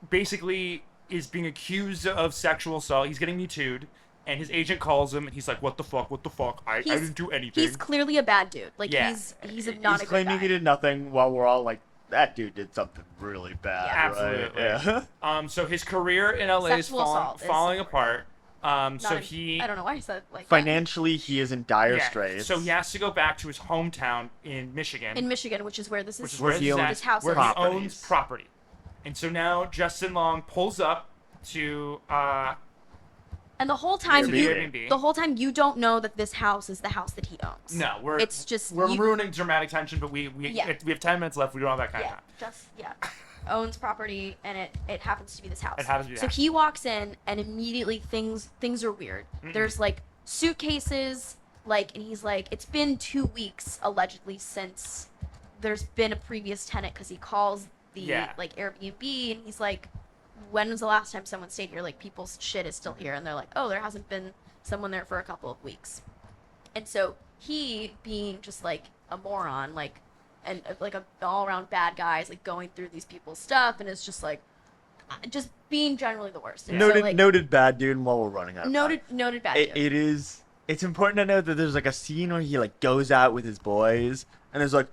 basically is being accused of sexual assault. He's getting Me Too'd, and his agent calls him, and he's like, "What the fuck? What the fuck? I didn't do anything." He's clearly a bad dude. Like Yeah. he's not He's a good claiming guy. he did nothing while we're all like, that dude did something really bad. Yeah. Absolutely. Right? Yeah. So his career in LA is Sexual assault is falling the word. apart. Not So in- he I don't know why he said it like that. Financially, he is in dire yeah, straits. so he has to go back to his hometown in Michigan, in Michigan, which is where this which is. is where he this is owns at, his house where is. he Properties. owns property. And so now Justin Long pulls up to And the whole time Airbnb. the whole time you don't know that this house is the house that he owns. no, It's just we're you- ruining dramatic tension, but we Yeah. we have 10 minutes left. We don't have that kind of Yeah, time. owns property, and it happens to be this house. It happens to be the so house. he walks in, and immediately things are weird. There's like suitcases, like, and he's like, it's been 2 weeks allegedly since there's been a previous tenant, because he calls the Yeah. like Airbnb, and he's like, when was the last time someone stayed here? Like, people's shit is still here, and they're like, oh, there hasn't been someone there for a couple of weeks. And so he, being just like a moron, like, and like a all-around bad guy, is like going through these people's stuff, and it's just like, just being generally the worst. And so, Noted, like, noted bad dude. While we're running out. Of noted bad time. dude. It is. It's important to note that there's like a scene where he like goes out with his boys and is like,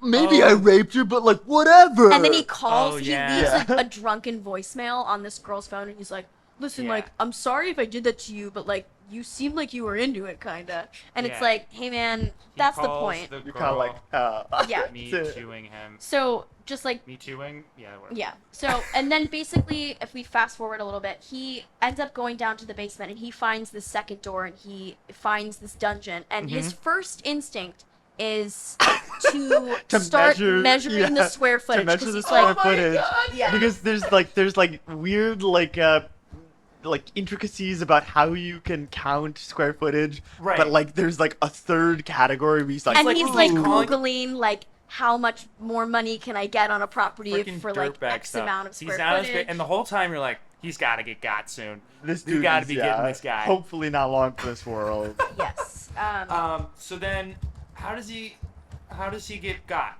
maybe I raped her, but like whatever. And then he calls, Oh, he yeah. leaves Yeah. like a drunken voicemail on this girl's phone, and he's like, listen, Yeah. like, I'm sorry if I did that to you, but like, you seemed like you were into it, kinda. And it's Yeah. like, hey man, He that's the calls point. The You're girl, kind of like, Yeah. Me to- Too'ing him. So, just like, Me Too'ing? Yeah, that works. yeah. So, and then basically, if we fast forward a little bit, he ends up going down to the basement, and he finds this second door, and he finds this dungeon, and his first instinct is to, To start measure- measuring the yeah, square footage. to measure 'cause the he's square like, footage. yeah. Because there's like weird like intricacies about how you can count square footage. Right. But like there's like a third category where he's like, And like, he's ooh, like calling- Googling, like, how much more money can I get on a property Freaking for like dirtbag X stuff. amount of square He's out of footage. and the whole time you're like, he's got to get got soon. this You dude gotta is, be getting this guy. Hopefully not long for this world. Yes. So then, how does he get got?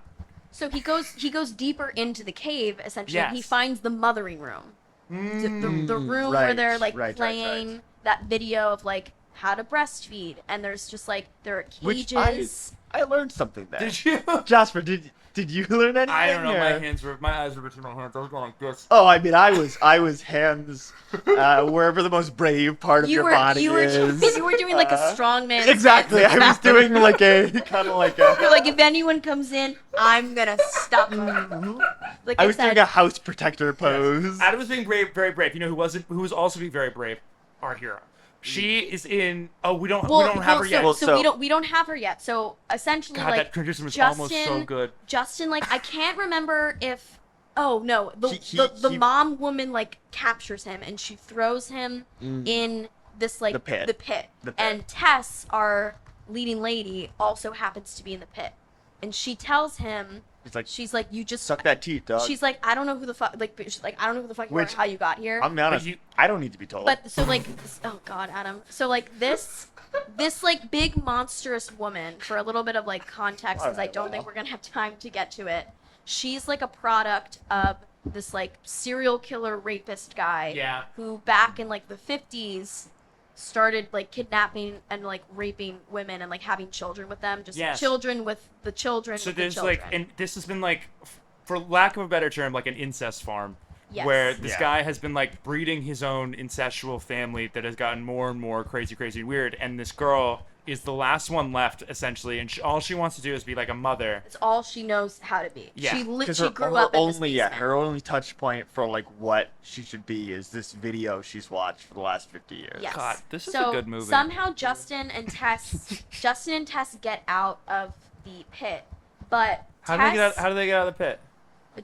So he goes deeper into the cave, essentially, and he Yes. finds the mothering room. The room where right, they're like right, playing that video of like how to breastfeed, and there's just like there are Which cages. I learned something there. Did you? Jasper, did you learn anything? I don't know. or- My eyes were between my hands. I was going like this. Oh, I mean, I was hands wherever the most brave part of You your were body you were is. you were doing like a strongman. Exactly, I was doing like a kind of like a. You're like, if anyone comes in, I'm gonna stop them. Like I was said, doing a house protector pose. Adam was being brave, very brave. You know who was also being very brave? Our hero. She is in. Oh, we don't have her yet. So we don't have her yet. So essentially, God, like that transition was Justin, almost so good. Justin, like, I can't remember if. Oh no, the He- mom woman like captures him, and she throws him in this like The pit. The pit. The pit. And Tess, our leading lady, also happens to be in the pit, and she tells him She's like, you just suck that teeth, dog. She's like, I don't know who the fuck, like, she's like, I don't know who the fuck you are, Which- how you got here. I'm honest. I don't need to be told. But so like, oh god, Adam. So like this like big monstrous woman, for a little bit of like context, because I don't think we're gonna have time to get to it. She's like a product of this like serial killer rapist guy. Yeah. Who back in like the 50s started like kidnapping and like raping women and like having children with them, just Yes. children with the children. So with the there's children. like, and this has been like, for lack of a better term, like an incest farm. Yes. Where this Yeah. guy has been like breeding his own incestual family that has gotten more and more crazy and weird, and this girl is the last one left essentially, and all she wants to do is be like a mother. It's all she knows how to be. Yeah. She Because she her, grew her up in only this basement. her only touch point for like what she should be is this video she's watched for the last 50 years. Yes. God, this is So a good movie. somehow Justin and Tess get out of the pit, but How do they get out of the pit?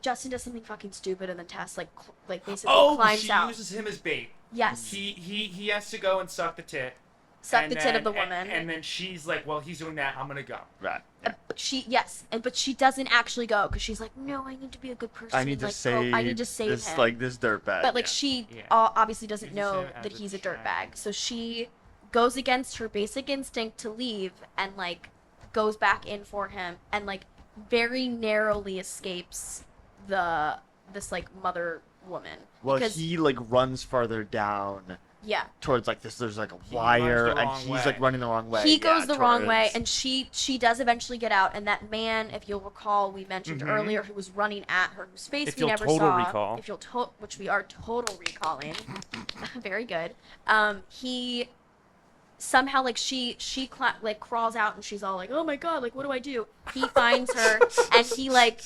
Justin does something fucking stupid, and then Tess like basically Oh, climbs she out. uses him as bait. Yes. He has to go and suck the tit. Suck and the tit of the then- woman. And then she's like, well, he's doing that, I'm gonna go. Right. But she doesn't actually go because she's like, no, I need to be a good person. I need to like, save. I need to save this him. like this dirtbag. But like yeah. she Yeah. obviously doesn't Uses know him as that a he's a distract. dirtbag, so she goes against her basic instinct to leave and like goes back in for him and like very narrowly escapes this like mother woman. Well, because he like runs farther down yeah. towards like this. There's like a runs wire, the and wrong he's way. like running the wrong way. He goes yeah, the wrong way, towards- and she does eventually get out. And that man, if you'll recall, we mentioned Mhm. earlier, who was running at her, whose face If we you'll never total saw. recall. If you'll which we are total recalling. Very good. He somehow like she like crawls out, and she's all like, oh my god, like what do I do? He finds her, and he like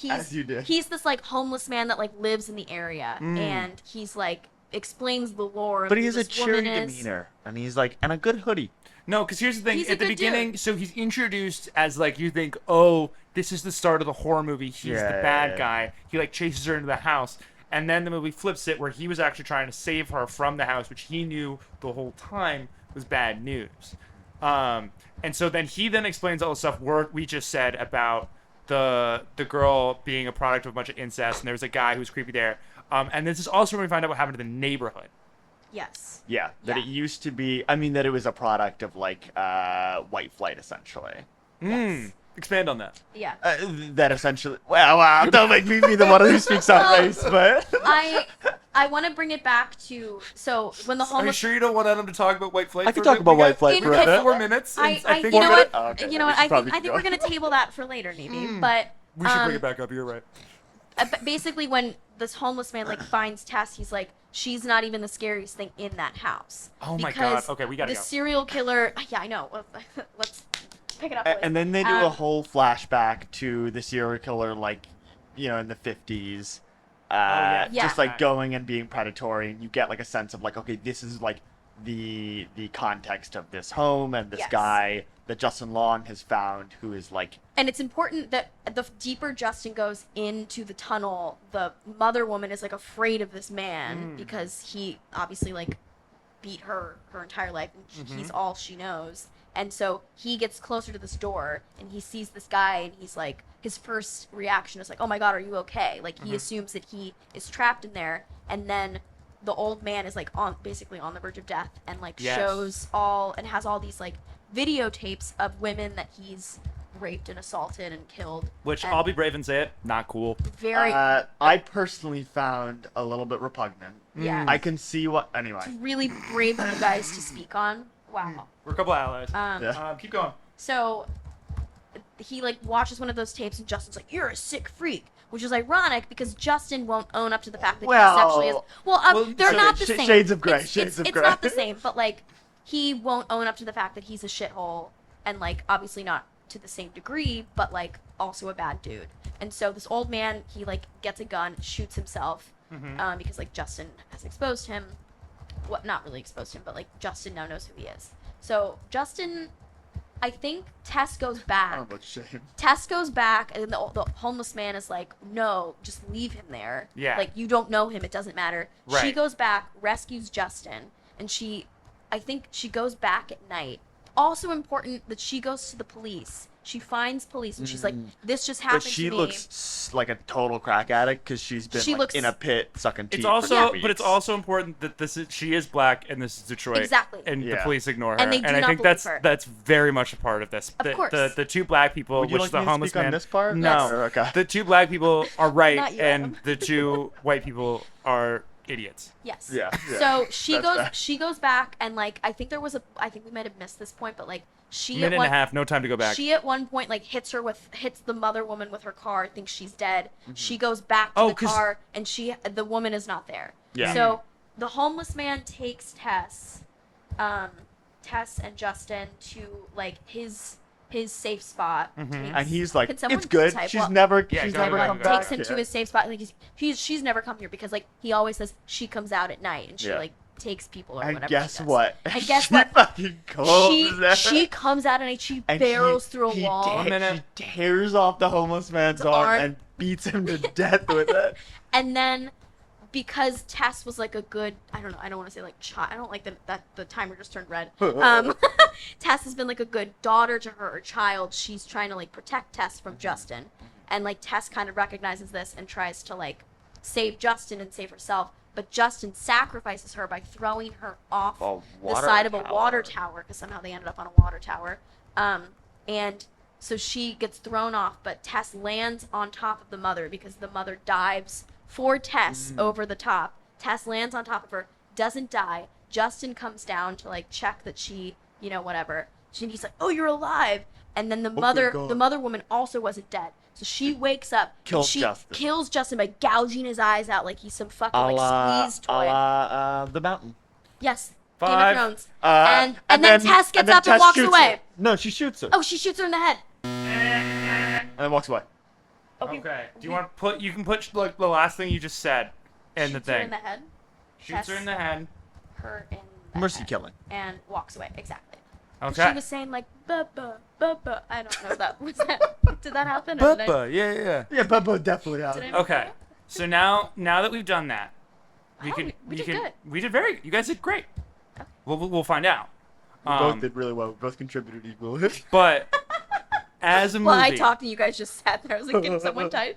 As you did. he's this like homeless man that like lives in the area, and he's like explains the lore of But who he has a this woman cheery is. demeanor, and he's like, and a good hoodie. No, because here's the thing. He's a At the good beginning, dude. so he's introduced as like, you think, oh, this is the start of the horror movie. He's Yeah, the yeah, bad yeah. guy. He like chases her into the house, and then the movie flips it where he was actually trying to save her from the house, which he knew the whole time was bad news. And so then he explains all the stuff we just said about the girl being a product of a bunch of incest, and there was a guy who was creepy there. And this is also when we find out what happened to the neighborhood. Yes. Yeah, that Yeah. it used to be. I mean, that it was a product of like white flight, essentially. Yes. Expand on that. Yeah. That essentially. Well, don't make me be the one who speaks on Well, race, but. I want to bring it back to when the Are you homeless. sure you don't want Adam to talk about white flight? I could for a talk minute? about We got- white flight for a minute. 4 minutes. and I think you know what? Oh, okay, You know we what? should I probably think keep we're going. gonna table that for later, maybe. But we should bring it back up. You're right. but basically, when this homeless man like finds Tess, he's like, she's not even the scariest thing in that house. Oh my Because God. Okay, we gotta the go. serial killer. Yeah, I know. Let's pick it up. Liz. And then they do a Um, whole flashback to the serial killer, like, in the 50s. yeah. Just Yeah. like going and being predatory, and you get like a sense of like, okay, this is like the context of this home and this Yes. guy that Justin Long has found, who is like, And it's important that the deeper Justin goes into the tunnel, the mother woman is like afraid of this man because he obviously like beat her entire life, and he's all she knows. And so he gets closer to this door, and he sees this guy, and he's like, his first reaction is like, oh my god, are you okay? Like he assumes that he is trapped in there, and then the old man is like basically on the verge of death, and like Yes. shows and has all these like videotapes of women that he's raped and assaulted and killed. Which and I'll be brave and say it. Not cool. very I personally found a little bit repugnant. yeah. I can see what, anyway. It's really brave of you guys to speak on. Wow. We're a couple allies. Yeah. Keep going. So he like watches one of those tapes, and Justin's like, "You're a sick freak," which is ironic because Justin won't own up to the fact that Well- he sexually is. Well, well, they're so not the sh- same. shades of gray, It's, shades of it's gray. not the same, but like he won't own up to the fact that he's a shithole, and like obviously not to the same degree, but like also a bad dude. And so this old man, he like gets a gun, shoots himself, because like Justin has exposed him. What? Not really exposed him, but like Justin now knows who he is. So Justin, I think Tess goes I back. don't know about shame. Tess goes back, and the homeless man is like, no, just leave him there. Yeah. Like, you don't know him. It doesn't matter. She Right. goes back, rescues Justin, and I think she goes back at night. Also important that she goes to the police. She finds police, and she's like, "This just happened But she to me." looks like a total crack addict because she's been She like, looks- in a pit sucking teeth. It's for also, 2 but it's weeks. also important that she is black and this is Detroit. Exactly. And the Yeah. police ignore her. And they do I not think believe her. that's very much a part of this. Of course. The two black people, Would you which like is the me to homeless speak on man. this part? No. Yes. Okay. The two black people are right, Not you, and Adam. the two white people are idiots. Yes. Yeah, yeah, So she that's goes. fair. She goes back, and like I think we might have missed this point, but like she Minute at one, and a half, no time to go back. She at one point like hits the mother woman with her car, thinks she's dead. She goes back to Oh, the 'cause- car, and the woman is not there. Yeah. So the homeless man takes Tess and Justin to like his safe spot. And he's like, Can someone it's good. type She's what- never, Yeah, she's go, never go, come go. back. takes him to here. his safe spot. Like she's never come here because like he always says she comes out at night and she Yeah. like takes people or And whatever. guess he does. what? And guess she what? fucking goes there. She comes out at night. She and barrels through a he wall. One minute. She tears off the homeless man's His arm arm. and beats him to death with it. And then because Tess was like a good, I don't know, I don't want to say like child. I don't like that the timer just turned red. Tess has been like a good daughter to her or child. She's trying to like protect Tess from Justin, and like Tess kind of recognizes this and tries to like save Justin and save herself. But Justin sacrifices her by throwing her off A the water side of a tower. water tower because somehow they ended up on a water tower. And so she gets thrown off, but Tess lands on top of the mother because the mother dives for Tess over the top. Tess lands on top of her, doesn't die. Justin comes down to like check that she, whatever. He's like, "Oh, you're alive." And then the mother woman also wasn't dead. So she wakes up, and Kills she Justin. kills Justin by gouging his eyes out like he's some fucking A like la, squeeze toy. The mountain. Yes, Five. Game of Thrones. Uh, and then Tess gets up and Tess walks shoots away. her. No, she shoots her. Oh, she shoots her in the head. And then walks away. Okay. Do you want to put? You can put like the last thing you just said in the Shoots her thing. in the head. Shoots her Tess. in the head. Her in the Mercy head. killing. And walks away. Exactly. But Okay. She was saying like "Bubba, Bubba." I don't know that. Was that? Did that happen? Or did I- Bubba. Yeah. Yeah, Bubba definitely out. did I- Okay. So now that we've done that, Wow, we did good. We did very. You guys did great. We'll find out. We both did really well. We both contributed equally. But as a movie, Well, I talked and you guys just sat there. I was like, "Can someone type?"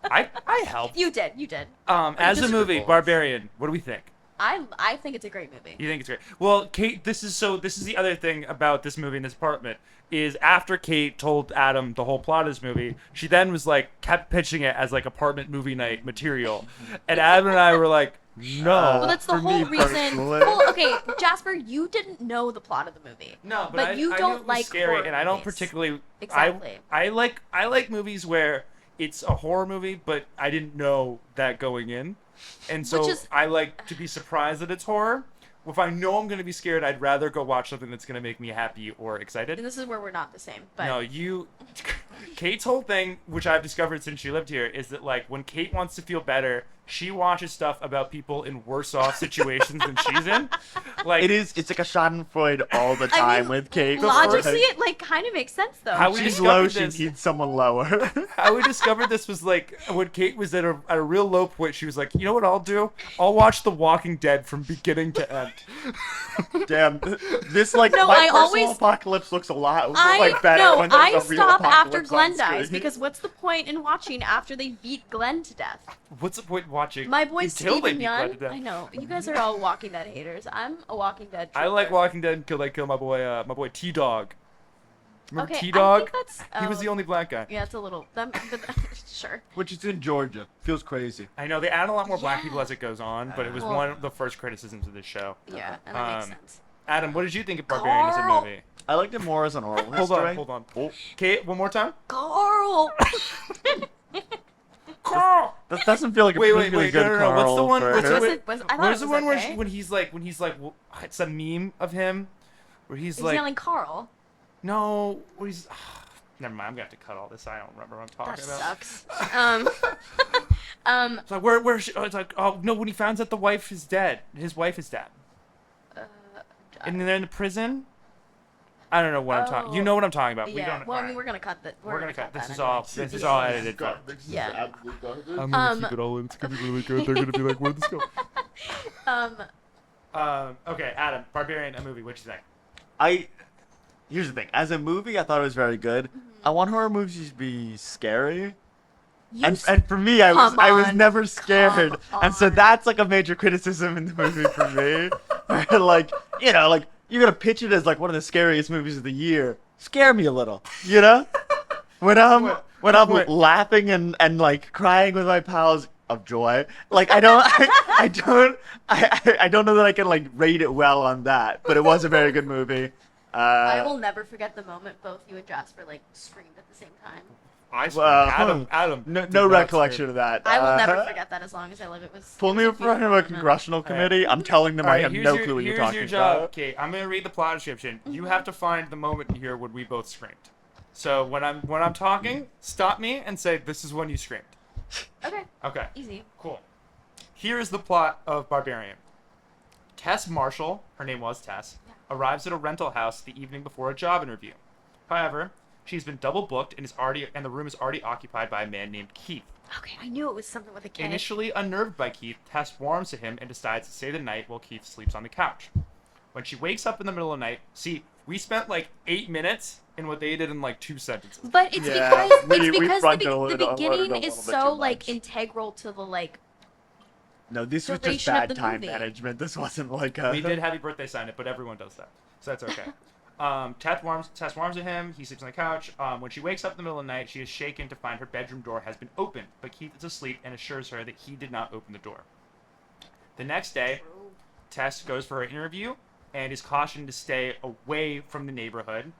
I helped. You did. You did. As a just- movie, Barbarian. What do we think? I think it's a great movie. You think it's great? Well, Kate, this is the other thing about this movie in this apartment is after Kate told Adam the whole plot of this movie, she then was like kept pitching it as like apartment movie night material, and Adam and I were like, no. Well, that's the For whole me reason. personally- Well, okay, Jasper, you didn't know the plot of the movie. No, but you I don't knew it was like scary, horror and I don't movies. particularly. Exactly. I like movies where it's a horror movie, but I didn't know that going in, and so Which is- I like to be surprised that it's horror. If I know I'm gonna be scared, I'd rather go watch something that's gonna make me happy or excited. And this is where we're not the same. But No, Kate's whole thing, which I've discovered since she lived here, is that like when Kate wants to feel better, she watches stuff about people in worse off situations than she's in. Like It's like a Schadenfreude all the I time mean, with Kate. logically, it like kind of makes sense though. How we She's discovered low, she this- needs someone lower. how we discovered this was like when Kate was at a real low point. She was like, you know what I'll do? I'll watch The Walking Dead from beginning to end. Damn, this like No, my I personal always- apocalypse looks a lot I like better no, when there's I a real stop after apocalypse Glenn on dies screen. because what's the point in watching after they beat Glenn to death? What's the point in watching? My boy until they Steven beat Glenn Yeun. to death? I know you guys are all Walking Dead haters. I'm a Walking Dead. I like trooper. Walking Dead until they kill my boy T Dog. Remember Okay, T I Dog? think that's. He was the only black guy. Yeah, it's a little. But sure. Which is in Georgia. Feels crazy. I know they add a lot more black Yeah. people as it goes on, but it was Well- one of the first criticisms of this show. Yeah, and that makes Um, sense. Adam, what did you think of Barbarian as a Carl! movie? I liked it more as an oral Hold history. on, hold on. Oh, Kate, one more time. Carl. Carl. that doesn't feel like a Wait, particularly wait, good no. What's the Carl one- for- what's the- I thought Where's it the was one okay. when he's like, it's a meme of him, where he's, He's like, yelling Carl. no, where he's. Never mind, I'm gonna have to cut all this. I don't remember what I'm That talking about. sucks. It's like where's she? Oh, it's like, oh no, when he finds out the wife is dead, his wife is dead, and then they're in the prison. I don't know what I'm talking. You know what I'm talking about. We Yeah. don't. Well, I alright. mean, we're gonna cut that. We're gonna cut. This that is all. anyway. This is all edited. For. Yeah. I'm gonna keep it all in. It's gonna be really good. They're gonna be like, where'd this go? Um. Okay, Adam, Barbarian, a movie. What'd you think? here's the thing. As a movie, I thought it was very good. I want horror movies to be scary. And for me, I was on. never scared, Come and so on. that's like a major criticism in the movie for me. Where, like, you know, like you're gonna pitch it as like one of the scariest movies of the year. Scare me a little, you know? When I'm laughing and like crying with my pals of joy, like I don't know that I can like rate it well on that, but it was a very good movie. I will never forget the moment both you and Jasper like screamed at the same time. Adam. No did not recollection scream. of that. I will never forget that as long as I live. It was. Pull it me was in front of a beautiful moment. congressional committee. I'm telling them I have no clue what you're talking Here's your job, about. Kate. I'm gonna read the plot description. You have to find the moment here when we both screamed. So when I'm talking, stop me and say this is when you screamed. Okay. Okay. Easy. Cool. Here is the plot of Barbarian. Tess Marshall, her name was Tess, arrives at a rental house the evening before a job interview. However, she's been double booked and the room is already occupied by a man named Keith. Okay, I knew it was something with a K. Initially unnerved by Keith, Tess warms to him and decides to stay the night while Keith sleeps on the couch. When she wakes up in the middle of the night, see, we spent like 8 minutes in what they did in like 2 sentences. But it's Yeah, because we fronted a the little beginning bit is too so much. like integral to the like. No, this was just duration of bad the time movie. management. This wasn't like a. We did Happy Birthday sign it, but everyone does that, so that's okay. Tess warms to him. He sleeps on the couch. When she wakes up in the middle of the night, she is shaken to find her bedroom door has been opened, but Keith is asleep and assures her that he did not open the door. The next day, Tess goes for her interview and is cautioned to stay away from the neighborhood,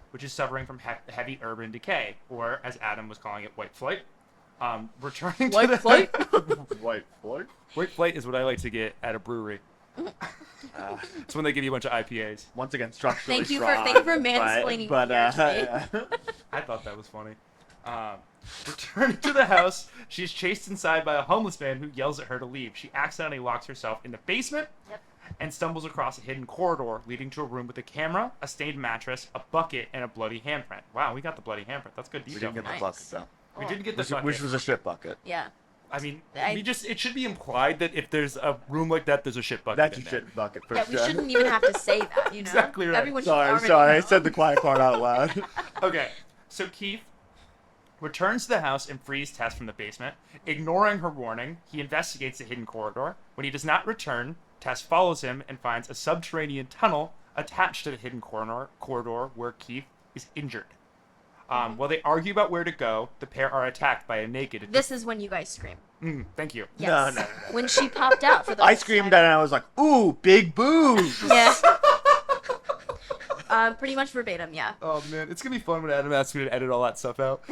which is suffering from heavy urban decay, or as Adam was calling it, white flight. Returning to the White Floyd. white flight is what I like to get at a brewery. It's when they give you a bunch of IPAs. Once again, structurally Thank you strong, for mansplaining But beer to me. yeah. I thought that was funny. Returning to the house, she is chased inside by a homeless man who yells at her to leave. She accidentally locks herself in the basement and stumbles across a hidden corridor leading to a room with a camera, a stained mattress, a bucket, and a bloody handprint. Wow, we got the bloody handprint. That's good We detail. didn't get the Nice. bucket though. We didn't get the Which, bucket. which was a shit bucket. Yeah. I mean, I- it should be implied that if there's a room like that, there's a shit bucket That's a in there. shit bucket for Yeah, we sure. shouldn't even have to say that, you know? Exactly right. Everyone should Sorry, already I know. said the quiet part out loud. Okay, so Keith returns to the house and frees Tess from the basement. Ignoring her warning, he investigates the hidden corridor. When he does not return, Tess follows him and finds a subterranean tunnel attached to the hidden corridor where Keith is injured. While they argue about where to go, the pair are attacked by a naked... This is when you guys scream. Thank you. Yes. No. When she popped out for the I first screamed time. and I was like, "Ooh, big boobs!" Yeah. Pretty much verbatim, yeah. Oh man, it's gonna be fun when Adam asks me to edit all that stuff out.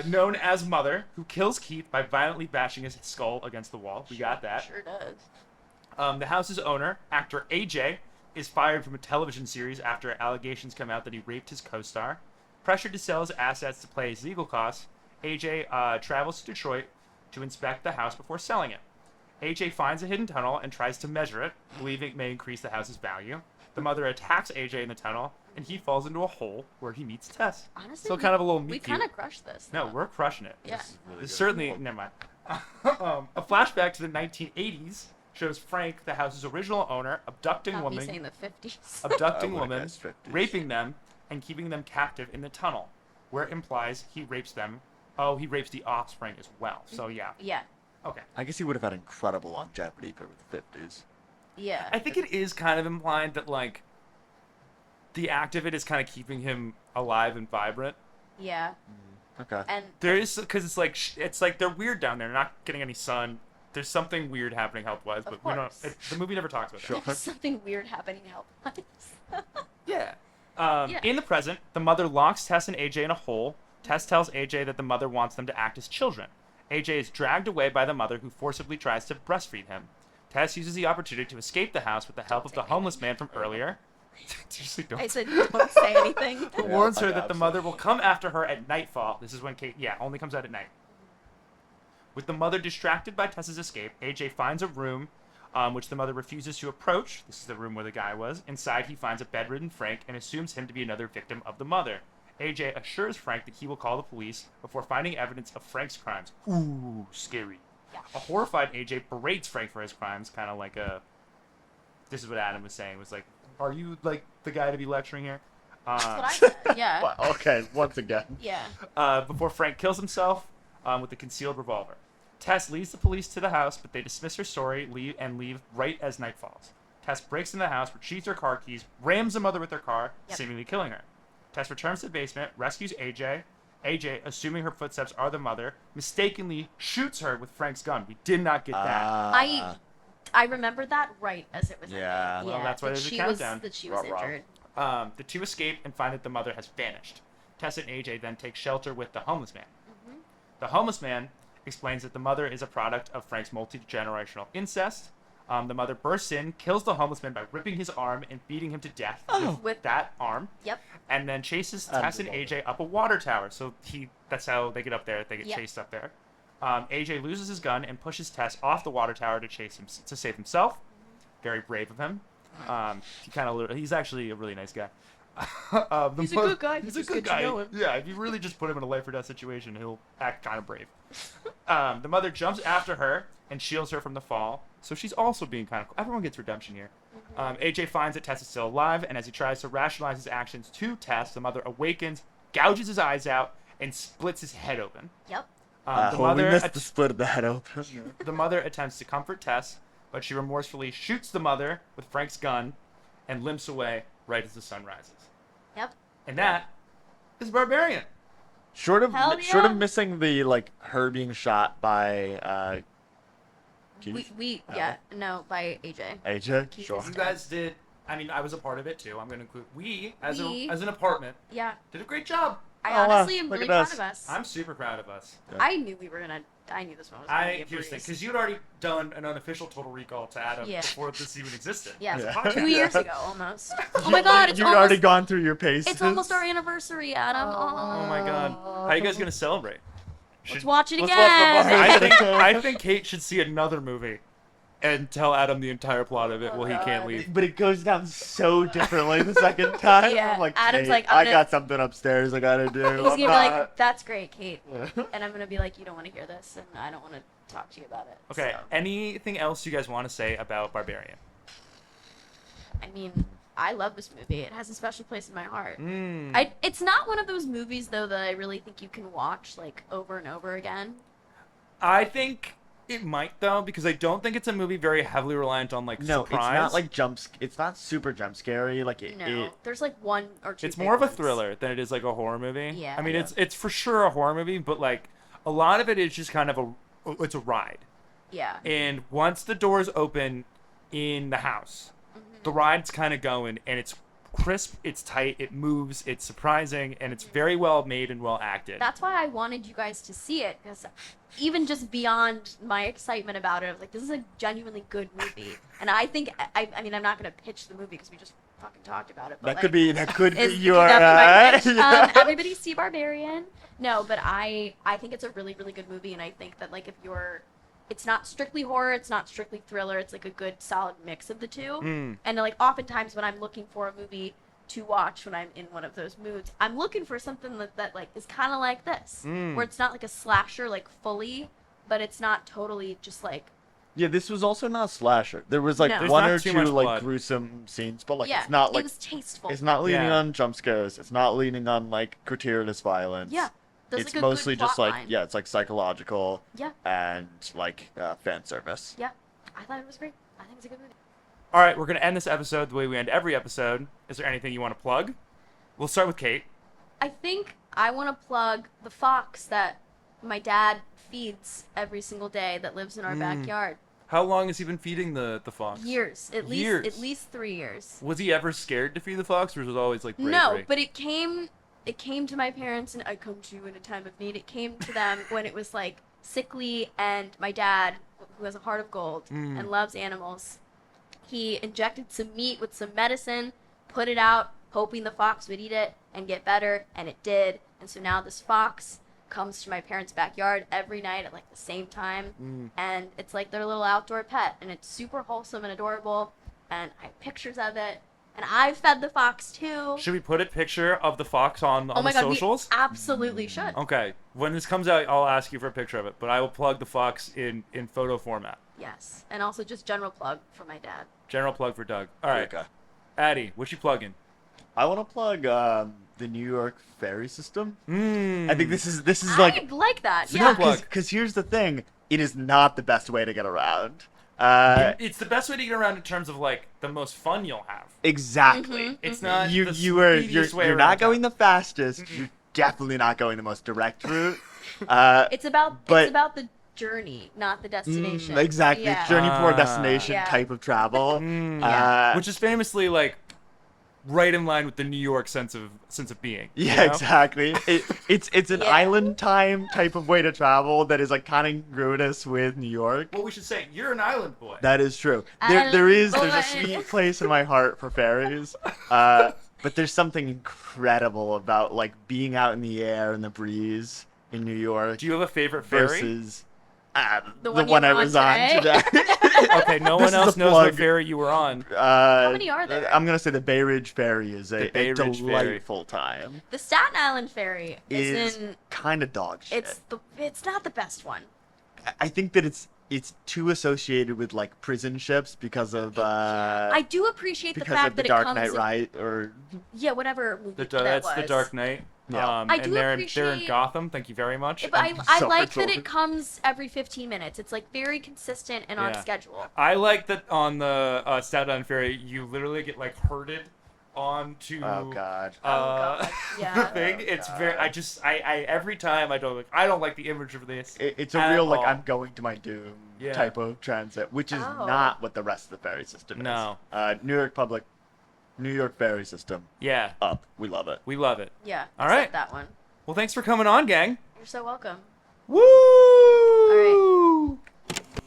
Known as Mother, who kills Keith by violently bashing his skull against the wall. We got that. Sure does. The house's owner, actor AJ, is fired from a television series after allegations come out that he raped his co-star. Pressured to sell his assets to pay his legal costs, AJ travels to Detroit to inspect the house before selling it. AJ finds a hidden tunnel and tries to measure it, believing it may increase the house's value. The mother attacks AJ in the tunnel, and he falls into a hole where he meets Tess. Honestly, So kind of a little we meet kind cute. of crushed this. No, though. we're crushing it. Yeah. It's certainly, never mind. A flashback to the 1980s shows Frank, the house's original owner, abducting Not me women, saying the 50s. abducting I would've women, guessed 50s. raping them, and keeping them captive in the tunnel, where it implies he rapes them. Oh, he rapes the offspring as well. So yeah. Yeah. Okay. I guess he would have had incredible longevity for the 50s. Yeah. I think it is kind of implied that like the act of it is kind of keeping him alive and vibrant. Yeah. Okay. And There is because it's like they're weird down there, not getting any sun. There's something weird happening health-wise, but we don't. course. The movie never talks about Sure. there's something weird happening health-wise. that. Yeah. Yeah. In the present, the mother locks Tess and AJ in a hole. Tess tells AJ that the mother wants them to act as children. AJ is dragged away by the mother, who forcibly tries to breastfeed him. Tess uses the opportunity to escape the house with the help of the homeless man from earlier. Seriously, don't. I said, don't say anything. But warns her Yeah, that the mother will come after her at nightfall. This is when Kate, only comes out at night. With the mother distracted by Tess's escape, AJ finds a room which the mother refuses to approach. This is the room where the guy was. Inside, he finds a bedridden Frank and assumes him to be another victim of the mother. AJ assures Frank that he will call the police before finding evidence of Frank's crimes. Ooh, scary. Yeah. A horrified AJ berates Frank for his crimes, kind of like a this is what Adam was saying, was like, are you like the guy to be lecturing here? That's what I said. Yeah. Well, okay, once again. Yeah. Before Frank kills himself with a concealed revolver. Tess leads the police to the house, but they dismiss her story and leave right as night falls. Tess breaks into the house, retrieves her car keys, rams the mother with her car, seemingly killing her. Tess returns to the basement, rescues AJ. AJ, assuming her footsteps are the mother, mistakenly shoots her with Frank's gun. We did not get that. I remember that right as it was Yeah. ending. Well, that's why that there's a she countdown. that she was Ruh-roh. injured. The two escape and find that the mother has vanished. Tess and AJ then take shelter with the homeless man. Mm-hmm. The homeless man explains that the mother is a product of Frank's multi-generational incest. The mother bursts in, kills the homeless man by ripping his arm and beating him to death with that arm. Yep. And then chases Tess and AJ up a water tower. So that's how they get up there. They get chased up there. AJ loses his gun and pushes Tess off the water tower to save himself. Very brave of him. He's actually a really nice guy. He's a good guy. He's a Just good get to guy. know him. Yeah, if you really just put him in a life or death situation, he'll act kind of brave. The mother jumps after her and shields her from the fall. So she's also being kind of... Everyone gets redemption here. AJ finds that Tess is still alive, and as he tries to rationalize his actions to Tess, the mother awakens, gouges his eyes out, and splits his head open. Yep. We missed the split of the head open. The mother attempts to comfort Tess, but she remorsefully shoots the mother with Frank's gun and limps away right as the sun rises. Yep. And that is Barbarian. Short of Hell short yeah. of missing the like her being shot by Keith? By AJ. AJ. Keith Sure. is You dead. guys did. I mean, I was a part of it too. I'm going to include as We- an apartment Yeah. did a great job. I Oh, wow. honestly am Look really at proud us. of us. I'm super proud of us. I knew we were gonna. I knew this one was gonna be a Here's the thing, breeze. because you'd already done an unofficial Total Recall to Adam Yeah. before this even existed. Yeah, As a Yeah. podcast. 2 years ago almost. Oh my god, it's You've almost. already gone through your paces. It's almost our anniversary, Adam. Oh my god. How are you guys going to celebrate? Let's watch it Let's again. watch the I think Kate should see another movie and tell Adam the entire plot of it while he can't leave. But it goes down so differently the second time. Yeah, I'm like, Adam's "Kate, like, I I'm gonna- got something upstairs I gotta do. He's gonna I'm be not-" like, "That's great, Kate," and I'm gonna be like, "You don't want to hear this, and I don't want to talk to you about it." Okay, So, anything else you guys want to say about Barbarian? I mean, I love this movie. It has a special place in my heart. Mm. It's not one of those movies though that I really think you can watch like over and over again. I think it might though, because I don't think it's a movie very heavily reliant on like No, surprise. it's not like it's not super jump scary. Like No, there's like one or two. It's big more of a ones. thriller than it is like a horror movie. Yeah. I mean, Yeah. it's for sure a horror movie, but like a lot of it is just kind of it's a ride. Yeah. And once the doors open in the house, the ride's kind of going, and it's crisp, it's tight, it moves, it's surprising, and it's very well made and well acted. That's why I wanted you guys to see it, because even just beyond my excitement about it, I was like, this is a genuinely good movie. And I think, I mean, I'm not going to pitch the movie because we just fucking talked about it. But that like, could be is- your. that could be my pitch. Everybody see Barbarian. No, but I think it's a really, really good movie, and I think that like if you're, it's not strictly horror, it's not strictly thriller, it's like a good solid mix of the two. Mm. And like oftentimes when I'm looking for a movie to watch when I'm in one of those moods, I'm looking for something that like is kind of like this, where it's not like a slasher like fully, but it's not totally just like Yeah, this was also not a slasher. There was like No. There's one not or too two much like blood. gruesome scenes, but like yeah, it's not like it was tasteful. it's not leaning Yeah. on jump scares. It's not leaning on like gratuitous violence. Yeah, there's It's like a mostly good just plot like line. it's like psychological Yeah, and like fan service. yeah, I thought it was great. I think it's a good movie. All right, we're going to end this episode the way we end every episode. Is there anything you want to plug? We'll start with Kate. I think I want to plug the fox that my dad feeds every single day that lives in our backyard. How long has he been feeding the fox? Years, at least 3 years. Was he ever scared to feed the fox, or was it always like bravery? No, but it came to my parents, and I come to you in a time of need. It came to them when it was like sickly, and my dad, who has a heart of gold and loves animals, he injected some meat with some medicine, put it out, hoping the fox would eat it and get better, and it did. And so now this fox comes to my parents' backyard every night at like the same time, and it's like their little outdoor pet, and it's super wholesome and adorable. And I have pictures of it, And I fed the fox too. Should we put a picture of the fox on Oh my the god, socials? we absolutely should. Okay. When this comes out, I'll ask you for a picture of it, but I will plug the fox in photo format. Yes, and also just general plug for my dad. General plug for Doug. All right. Okay. Addy, what you plugging? I want to plug the New York ferry system. Mm. I think this is I like that. a Yeah. good plug. because here's the thing, it is not the best way to get around. It's the best way to get around in terms of like the most fun you'll have. Exactly. It's not You the you're speediest way you're around not going town. the fastest. You're definitely not going the most direct route. It's about but- it's about the journey, not the destination. Exactly. Yeah. Journey before Ah. destination Yeah. type of travel. Yeah. Which is famously like right in line with the New York sense of being. you Yeah, know? exactly. It's an Yeah. island time type of way to travel that is like kind of congruous with New York. Well, we should say you're an island boy. That is true. Island There's a boy. sweet place in my heart for ferries. But there's something incredible about like being out in the air and the breeze in New York Do you have a favorite ferry? versus The the one one you I were on was on today? today. Okay, no This one is else a knows what plug. ferry you were on. How many are there? I'm gonna say the Bay Ridge Ferry is The a Bay Ridge Ferry. delightful time. The Staten Island ferry Is in. kind of dog shit. It's not the best one. I think that it's too associated with like prison ships because of I do appreciate the because fact of the that Dark it comes. Knight, in, right? Or Yeah, whatever movie that That's was. the Dark Knight. Yeah. I And do they're in appreciate- Gotham. Thank you very much. But And I So like that much it comes every 15 minutes. It's like very consistent and on Yeah. schedule. I like that on the Staten Island ferry, you literally get like herded onto oh god. Oh, God. Yeah. the thing. Oh, It's God. very. I every time I don't like the image of this. It's a at real like all. I'm going to my doom Yeah. type of transit, which is Oh. not what the rest of the ferry system No. is. New York ferry system Yeah, up. We love it. we love it. Yeah. All except right. That one. Well, thanks for coming on, gang. You're so welcome. Woo! All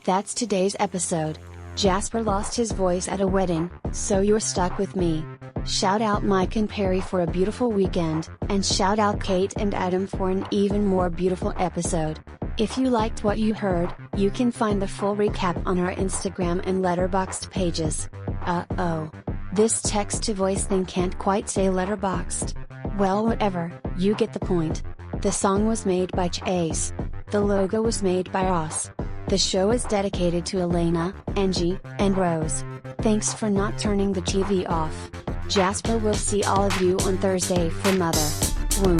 That's today's episode. Jasper lost his voice at a wedding, so you're stuck with me. Shout out Mike and Perry for a beautiful weekend, and shout out Kate and Adam for an even more beautiful episode. If you liked what you heard, you can find the full recap on our Instagram and Letterboxd pages. Uh-oh. This text-to-voice thing can't quite say Letterboxd. Well, whatever, you get the point. The song was made by Chase. The logo was made by Ross. The show is dedicated to Elena, Angie, and Rose. Thanks for not turning the TV off. Jasper will see all of you on Thursday for Mother. Woo.